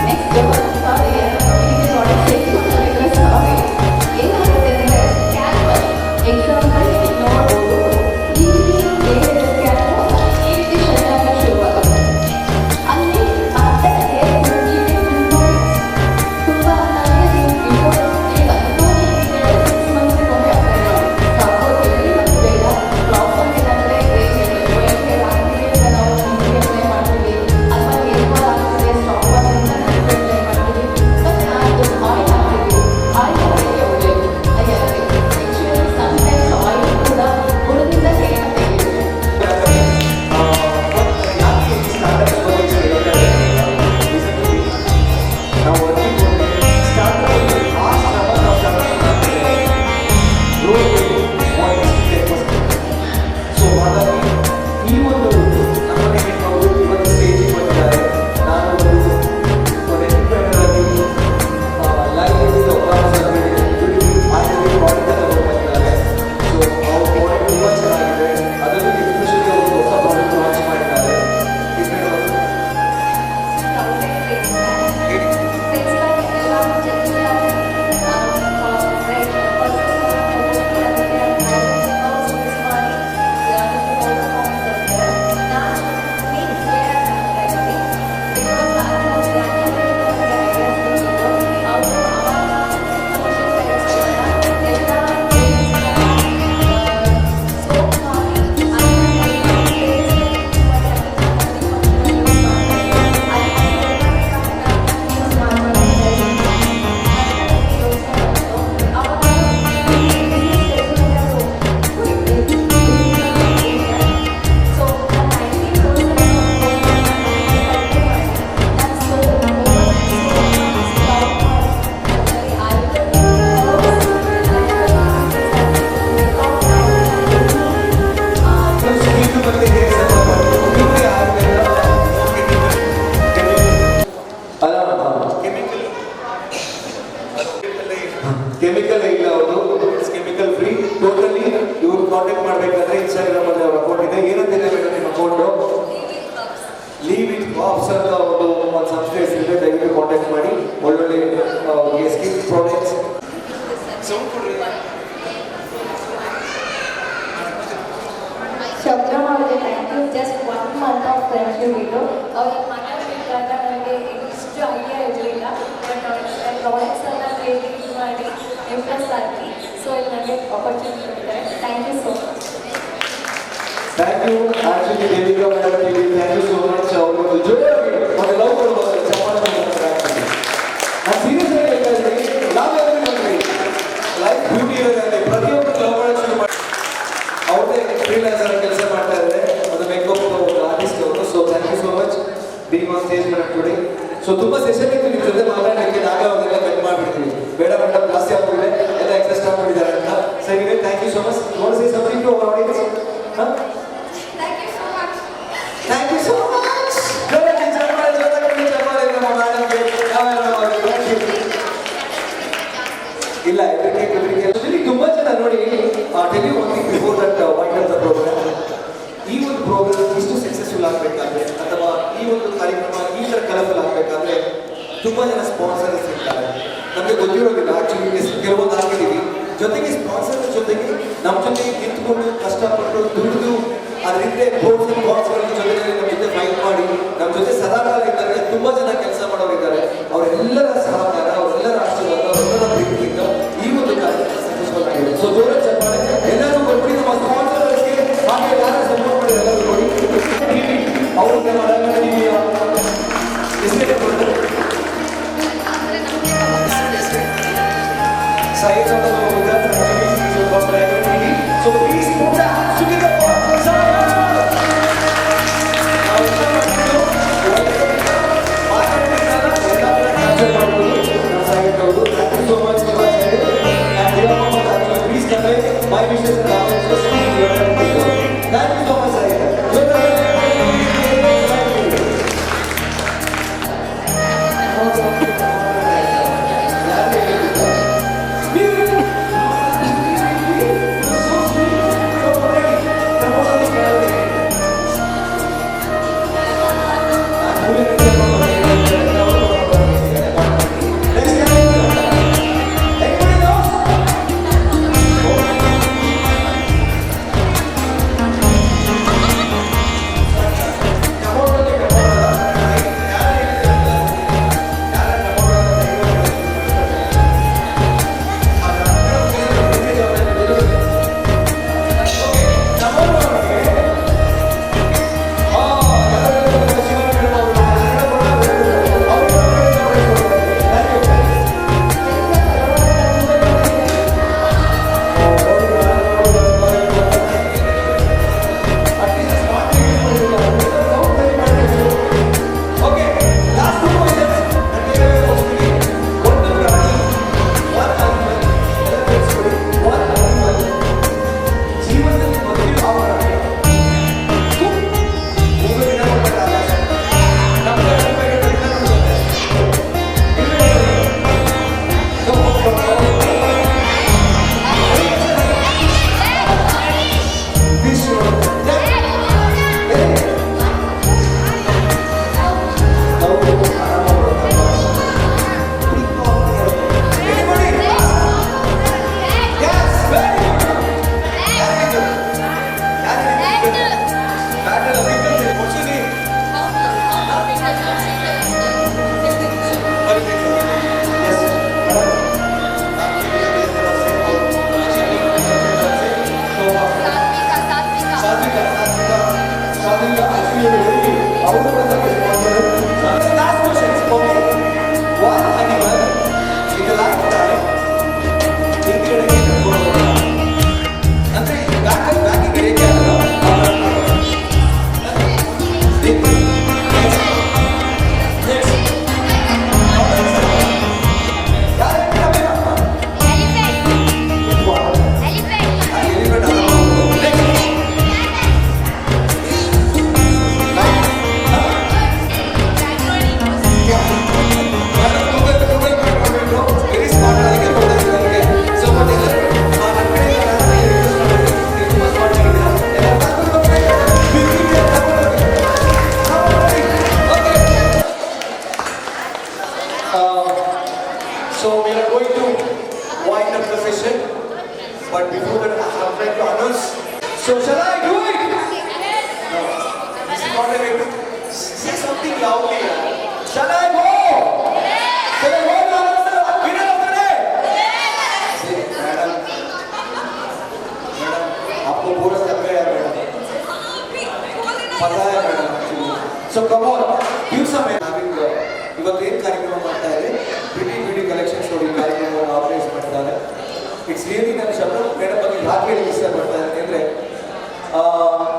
ನೆಕ್ಸ್ಟ್ ಸಾರಿ ಸಾರಿ ಏನಾಗುತ್ತೆ ಅಂದರೆ ಕ್ಯಾನ್ವಸ್ ಎಕ್ಸಾಂಪಲ್ ನೋಡ್ಬೋದು. ಈ ಏನಿದೆ ಕ್ಯಾನ್ವಸ್ ಈ ರೀತಿ ಶೈಲಾಗಿ ಶುರುವಾಗುತ್ತೆ. ಅಲ್ಲಿ ಮತ್ತೆ ತುಂಬ ನನಗೆ ಇಂಪಾರ್ಟೆಂಟ್ ಈಗ 6 ಮಂತ್ಸ್ಗೊಮ್ಮೆ ಅಪ್ಲೈ ಮಾಡಿ ತಗೋತೀವಿ. ಮತ್ತು ಬೇಗ ಪ್ರಾಬ್ಲಮ್ ಏನಂದರೆ ಆಗ್ತಿದೆ ನಾವು ಅಪ್ಲೈ ಮಾಡ್ತೀವಿ, ಅಥವಾ ಏನೋ ಆಗ್ತಿದೆ ಸ್ಟಾಪ್ ಅಂತ ಅಪ್ಲೈ ಮಾಡ್ತೀವಿ. ಮತ್ತು ಅದು ಆಯಿಲ್ ಹಾಕ್ತೀವಿ, ಆಯಿಲ್ ಹಾಕಿದ್ರೆ ಒಳ್ಳೆಯದು. ಆ್ಯಕ್ಚುಲಿ ಸಮ್ಟೈಮ್ಸ್ ಆಯಿಲ್ ಕೂಡ ಹುಡುಗಿಂದ ಹೇಗೆ ತೆಗೆಯುತ್ತೆ. ಸೊ ಹಾಗಾಗಿ ಈ ಒಂದು ನಮ್ಮನೆ ಹೆಣ್ಣವರು ಇವತ್ತು ಸ್ಟೇಜಿಗೆ ಬಂದಿದ್ದಾರೆ. ನಾನು ಒಂದು ಎಂಟರ್ಪ್ರೈನರ್ ಆಗಿ ಲೈಫ್ ಆಗಿ ಪ್ರಾಡಕ್ಟ್ ಬಂದಿದ್ದಾರೆ. ಸೊ ಅವ್ರ ಪ್ರಾಡಕ್ಟ್ ತುಂಬ ಚೆನ್ನಾಗಿದೆ. ಅದರಲ್ಲಿ ಎಸ್ಪೆಷಲಿ ಅವರು ಹೊಸ ಪ್ರಾಡಕ್ಟ್ ಲಾಂಚ್ ಮಾಡಿದ್ದಾರೆ. ಕೆಮಿಕಲ್ ಇಲ್ಲ, ಅವರು ಕೆಮಿಕಲ್ ಫ್ರೀ ಟೋಟಲಿ. ಇವ್ರು ಕಾಂಟ್ಯಾಕ್ಟ್ ಮಾಡಬೇಕಾದ್ರೆ ಇನ್ಸ್ಟಾಗ್ರಾಮ್ ಅಲ್ಲಿ ಅವ್ರ ಅಕೌಂಟ್ ಇದೆ. ಏನಂತಿದೆ ಮೇಡಮ್ ನಿಮ್ಮ ಅಕೌಂಟು? ಲೀವ್ ಇಟ್ ಬಾಕ್ಸ್ ಅಂತ ಒಂದು ಸಂಸ್ಥೆ ಹೆಸರಿದೆ. ದಯವಿಟ್ಟು ಕಾಂಟ್ಯಾಕ್ಟ್ ಮಾಡಿ. ಒಳ್ಳೊಳ್ಳೆ ಸ್ಕಿನ್ ಪ್ರಾಡಕ್ಟ್ಸ್. ಶಬ್ದ ಮಾಡಿದೆ. Thank you. Just 1 month of friendship ಇದು. ಅವ್ರ ಮನೆಯಲ್ಲಿ ಇದ್ದಾಗ ನನಗೆ ಇಷ್ಟು ಐಡಿಯಾ ಇರಲಿಲ್ಲ. ಬಟ್ ಪ್ರಾಡಕ್ಟ್ಸ್ ಎಲ್ಲ ಕ್ರಿಯೇಟಿವ್ ಮಾಡಿ ಇಂಪ್ರೆಸ್ ಆಗಿ ಸೊ ಇಲ್ಲಿ ನನಗೆ ಆಪರ್ಚುನಿಟಿ ಕೊಡ್ತಾರೆ. Thank you so much. Thank you actually Devika madam thank you so much. ಅವರು ಜೋರಾಗಿ ಮತ್ತೆ ಲವ್ ಕೊಡ್ಬೋದು ಚಪ್ಪಾಳೆ ನಾನು ಸೀರಿಯಸ್ ಆಗಿ ಹೇಳ್ತಾ ಇದ್ದೀನಿ. ಲವ್ ನೋಡ್ರಿ ಲೈಫ್ ಬ್ಯೂಟಿ ಇರೋದ್ರಲ್ಲಿ ಪ್ರತಿಯೊಬ್ಬರು ಲವ್ ಮಾಡೋದು ಶುರು ಮಾಡಿ ಅವ್ರದೇ ಫ್ರೀಲಾನ್ಸರ್ ಕೆಲಸ ಮಾಡ್ತಾ ಇದ್ದಾರೆ. ಅದು ಮೇಕಪ್ ಆರ್ಟಿಸ್ಟ್ ಅವರು. So thank you so much being on stage madam today. So ತುಂಬಾ ಸೆಷನ್ ಇತ್ತು ನಿಮ್ಮ ಜೊತೆ ಮಾತಾಡೋಕ್ಕೆ, ಆಗ ಅವ್ರನ್ನೆಲ್ಲ ಕಟ್ ಮಾಡಿಬಿಡ್ತೀವಿ. ಬೇಡ ಮೇಡಮ್ ಜಾಸ್ತಿ ಆಗ್ಬಿಟ್ಟಿದೆ, ಎಲ್ಲ ಎಕ್ಸೆಸ್ಟ್ ಆಗ್ಬಿಟ್ಟಿದ್ದಾರೆ ಅಂತ. ಸರಿ thank you so much. Want to say something to our audience? Thank you so much. ಇಲ್ಲ ಇದಕ್ಕೆ ತುಂಬಾ ಜನ ನೋಡಿ tell you one thing before that wind up the programme. ಈ ಒಂದು ಪ್ರೋಗ್ರಾಮ್ ಇಷ್ಟು ಸಕ್ಸಸ್ಫುಲ್ ಆಗಬೇಕಾದ್ರೆ ಅಥವಾ ಈ ಒಂದು ಕಾರ್ಯಕ್ರಮ ಈ ಥರ ಕಲರ್ಫುಲ್ ಆಗಬೇಕಾದ್ರೆ ತುಂಬಾ ಜನ ಸ್ಪಾನ್ಸರ್ಸ್ ಇರ್ತಾರೆ. ನಮಗೆ ಗೊತ್ತಿರೋದಿಲ್ಲ ಆಕ್ಚುಲಿ ಕೆಲವೊಂದು ಹಾಕಿದ್ದೀವಿ. ಜೊತೆಗೆ ಸ್ಪಾನ್ಸರ್ ಜೊತೆಗೆ ನಮ್ಮ ಜೊತೆಗೆ ನಿಂತ್ಕೊಂಡು ಕಷ್ಟಪಟ್ಟು ದುಡಿದು ಅದರಿಂದ ಬಾಕ್ಸ್ಗಳ ಜೊತೆಗೆ ನಮ್ಮ ಜೊತೆ ಫೈಟ್ ಮಾಡಿ ನಮ್ಮ ಜೊತೆ ಸದಾಕಾಲ ಇದ್ದಾರೆ ತುಂಬಾ ಜನ ಕೆಲಸ ಮಾಡೋರಿದ್ದಾರೆ. ಅವರೆಲ್ಲರ ಸಹಕಾರ, ಅವರೆಲ್ಲರ ಆಶೀರ್ವಾದ, ಅವರೆಲ್ಲರ ಪ್ರೀತಿಯಿಂದ ಈ ಒಂದು ಕಾರ್ಯಕ್ರಮ ಸಕ್ಸಸ್ಫುಲ್ ಆಗಿದೆ. ಸೊ ಜೋರ ಚಪ್ಪಾಳೆ ಎಲ್ಲರೂ ಕೊಟ್ಬಿಡಿ ನಮ್ಮ ಸ್ಪಾನ್ಸರ್ಸ್ಗೆ. ಹಾಗೆ ಯಾರು ಸಪೋರ್ಟ್ ಮಾಡಿ ಎಲ್ಲರೂ ನೋಡಿ ಅವ್ರಿಗೆ ಟಿವಿಯ size So please put the hands together for Sayed. Thank you so much for and please convey my wishes and applause. Thank you so much, Sayed. ಪತಾಯ ಬೇಡ. So come on give some having ಇವತ್ತು ಏನು ಕಾರ್ಯಕ್ರಮ ಮಾಡ್ತಾ ಇದೆ ಬಿಡಿ collections ನೋಡಿ ಕಾರ್ಯಕ್ರಮವನ್ನು ಆರ್ಗನೈಸ್ ಮಾಡ್ತಾರೆ. ಇಟ್ಸ್ ರಿಯಲಿ ನನ್ನ ಶಬ್ದ ಮೇಡಮ್ ಬಗ್ಗೆ ಯಾಕೆ ಹೇಳಿ ಇಷ್ಟಪಡ್ತಾ ಇದ್ದೀನಿ ಅಂದರೆ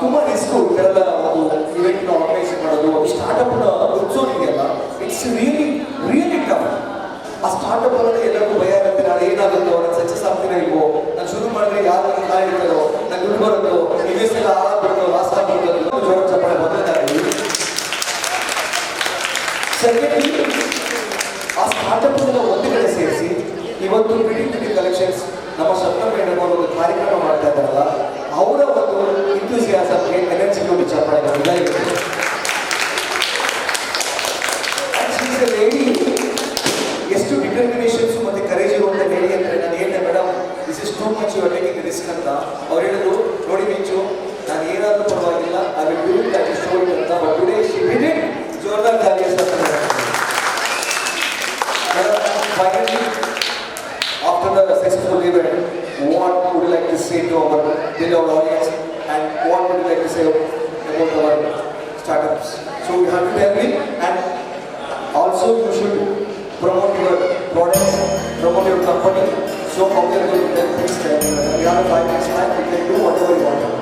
ತುಂಬ ರಿಸ್ಕು ಇದೆಲ್ಲ ಒಂದು ಇವೆಂಟ್ನ ಆರ್ಗನೈಸೇಷನ್ ಮಾಡೋದು ಒಂದು ಸ್ಟಾರ್ಟಪ್ನ ಉತ್ಸೋದಿದೆಯಲ್ಲ ಇಟ್ಸ್ ರಿಯಲಿ ಟಫ್. ಆ ಸ್ಟಾರ್ಟಪ್ ಅನ್ನೋದು ಎಲ್ಲರಿಗೂ ಭಯ ಆಗುತ್ತೆ, ನಾನು ಏನಾಗುತ್ತೋ, ನಾನು ಸಕ್ಸಸ್ ಆಗ್ತೀನೋ ಇಲ್ವೋ, ನಾನು ಶುರು ಮಾಡಿದ್ರೆ ಯಾರು ನನ್ನ ಕಾಯಿ ಇರ್ತಾರೋ, ನಾನು ದುಡ್ಡು ಬರುತ್ತೋ, ಇನ್ವೆಸ್ಟ್ ಎಲ್ಲ ಹಾಳಾಗ್ಬಿಡ್ತೋ, ಲಾಸ್ ಆಗ್ಬಿಡ್ತೋ, ಜೋರ ಚಪ್ಪಳೆ ಮೊದಲನೇದಾಗಿ. ಸೆಕೆಂಡ್ಲಿ ಆ ಸ್ಟಾರ್ಟಪ್ ಒಂದು ಕಡೆ ಸೇರಿಸಿ ಇವತ್ತು ಬಿಡಿ ಕಲೆಕ್ಷನ್ಸ್ ನಮ್ಮ ಶಬ್ದ ಮೇಡಮ್ ಅವರು ಒಂದು ಕಾರ್ಯಕ್ರಮ ಮಾಡ್ತಾ ಇದ್ದಾರಲ್ಲ ಅವರ ಒಂದು ಇಂಥೂಸಿಯಾಸಮ್ಗೆ ಎನರ್ಜಿಗೆ ಒಂದು ಚಪ್ಪಳೆ ಲೇಡಿ ಎಷ್ಟು ಡಿಟರ್ಮಿನೇಷನ್ಸ್ ಮತ್ತೆ ಕರೇಜ್ ಇರುವಂತ ಲೇಡಿ ಅಂದರೆ ನಾನು ಹೇಳಿದೆ madam this is too much your taking risk ಅಂತ. ಅವ್ರು ಹೇಳಿದ್ರು ನೋಡಿ ಮಿಂಚು ನಾನು ಏನಾದರೂ ಪರವಾಗಿಲ್ಲ I will do it that is show it ಅಂತ. But today she did it. ಜೋರ್ದಾರ್ ತಾಲಿಯಸ್ ಅಂತ. Finally, after the successful event, what would you like to say to our audience and what would you like to say about our startups? So you have to tell me, and also you should promote your products, promote your company. So how we are going to tell, please tell me. We have a 5 minutes time, we can do whatever you want.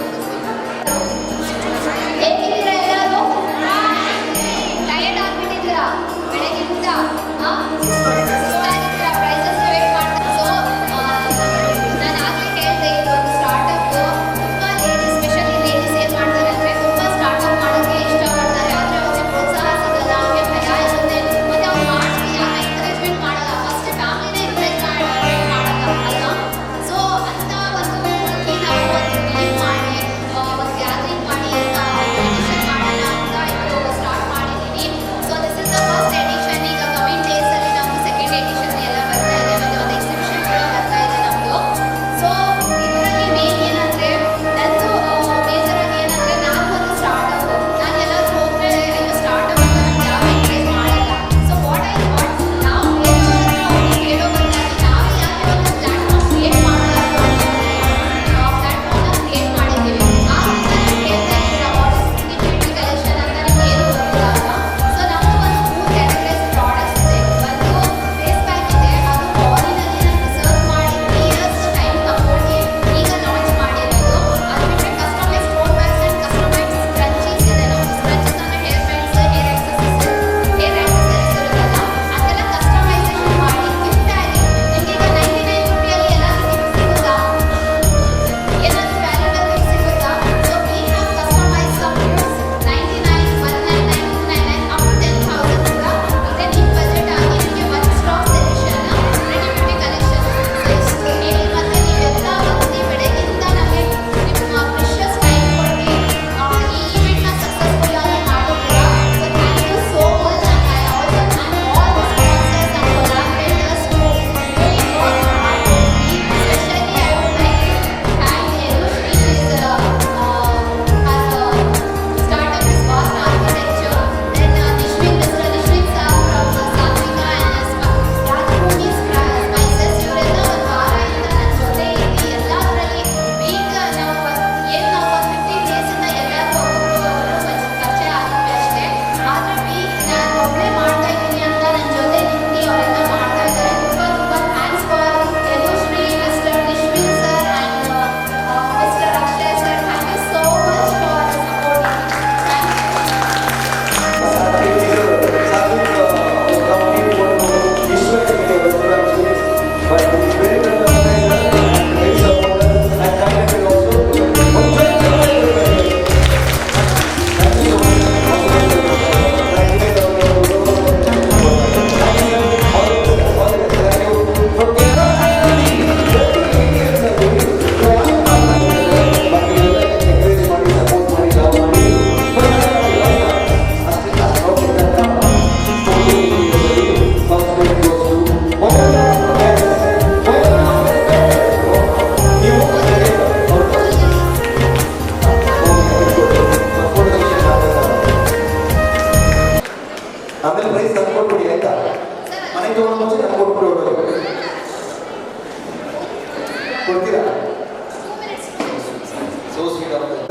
So sweet of them.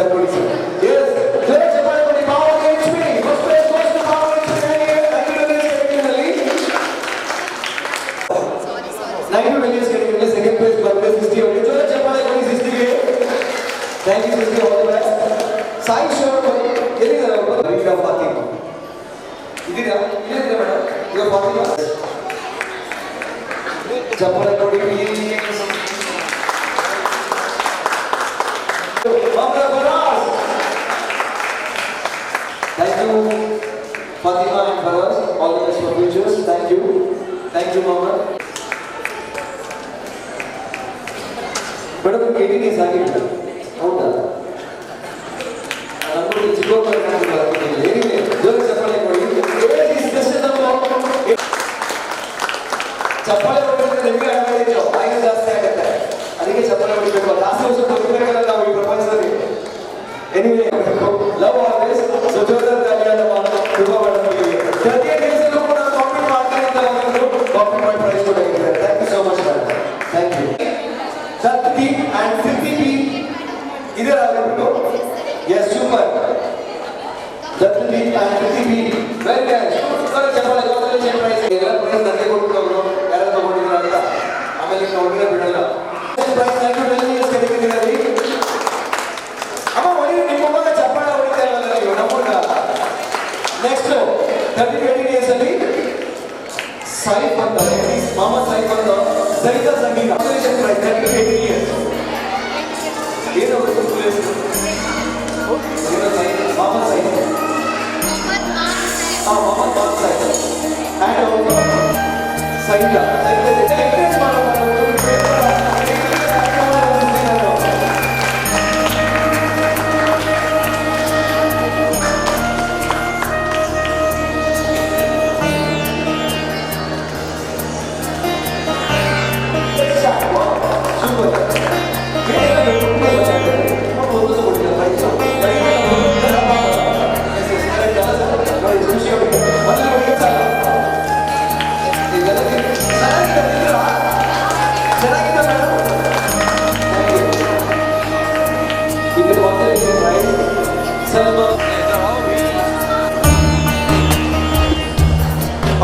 Yes, let's ಇದೀರಾ ಇಲ್ಲಿದ್ದೀರಾ madam ಇವಾಗ ಫಾತಿಮಾ ಚಪ್ಪಲಿ ಕೊಡಿ Thank you, Fatima and Faraz, all the best for futures. Thank you, Mama. Madam, 18 years ಆಗಿಲ್ಲ ಹೌದಾ ನಮ್ಮದು ಚಿಕ್ಕವರು ಏನಿದೆ ಜೋರು ಚಪ್ಪಾಳೆ ಕೊಡಿ ಚಪ್ಪಾಳೆ ಹೊಡಿದ್ರೆ ನಿಮಗೆ ಆಗಬೇಕು ಆಯ್ಕೆ ಜಾಸ್ತಿ ಆಗುತ್ತೆ ಅದಕ್ಕೆ ಚಪ್ಪಾಳೆ ಹೊಡಿಬೇಕು ಜಾಸ್ತಿ ವರ್ಷ ಬದುಕಬೇಕಲ್ಲ ನಾವು ಈ ಪ್ರಪಂಚದಲ್ಲಿ ಎನಿವೆ ಲವ್ ಆಲ್ವೇಸ್ ಸುಜೋಧರ್ ದಾಳಿಯಾದ ಶುಭ ಮಾಡಬೇಕು 30 ಡೇಸ್ ಅಲ್ಲೂ ಕೂಡ ಕಾಂಪೀಟ್ ಮಾಡ್ತಾರೆ ಅಂತ ಒಂದು ಕಾಂಪೀಟ್ ಮಾಡಿ ಪ್ರೈಸ್ ಕೊಟ್ಟಿದ್ದಾರೆ thank you so much madam thank you Shakti and Siddhi P. Either are you? Yes, super. Shakti and Siddhi P. Very nice. Sir, chapal ekotale chain price. Ela price dange kodu avro. Yara tagondidra anta. Amele nodire bidalla. Price thank you very much kedikidiri. Amma mori nimma manga chapala hodita illalla ನೀವು ನಮ್ಮನ್ನ. Next 30 days ಅಲ್ಲಿ ಸೈಫ್ ಅಂತ ಮಾಮಾ ಸೈಫ್ ಅಂತ ಸೈದ ಸಂಗೀತ operation price 30 years ಏನು ಮಾಮಾ ಸೈಫ್ ಮಾಮಾ Saif and ಸೈದ experience ಮಾಡೋದು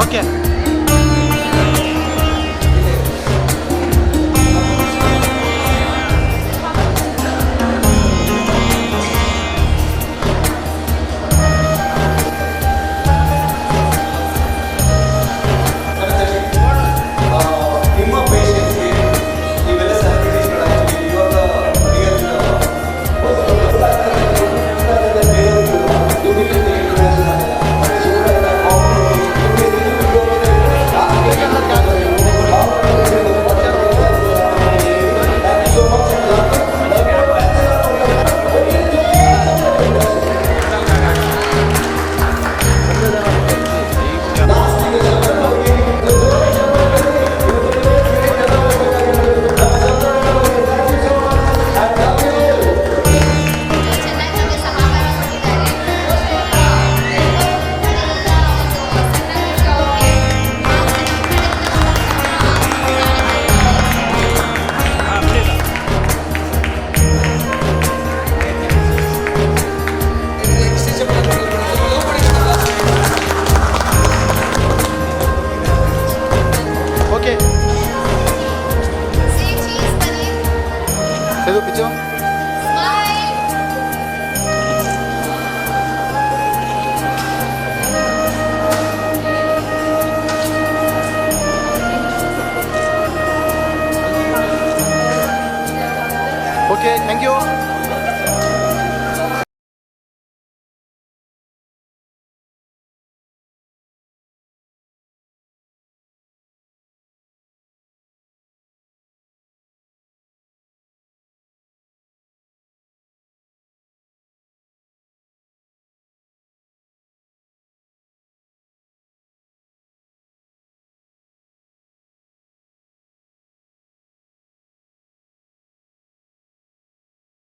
Okay.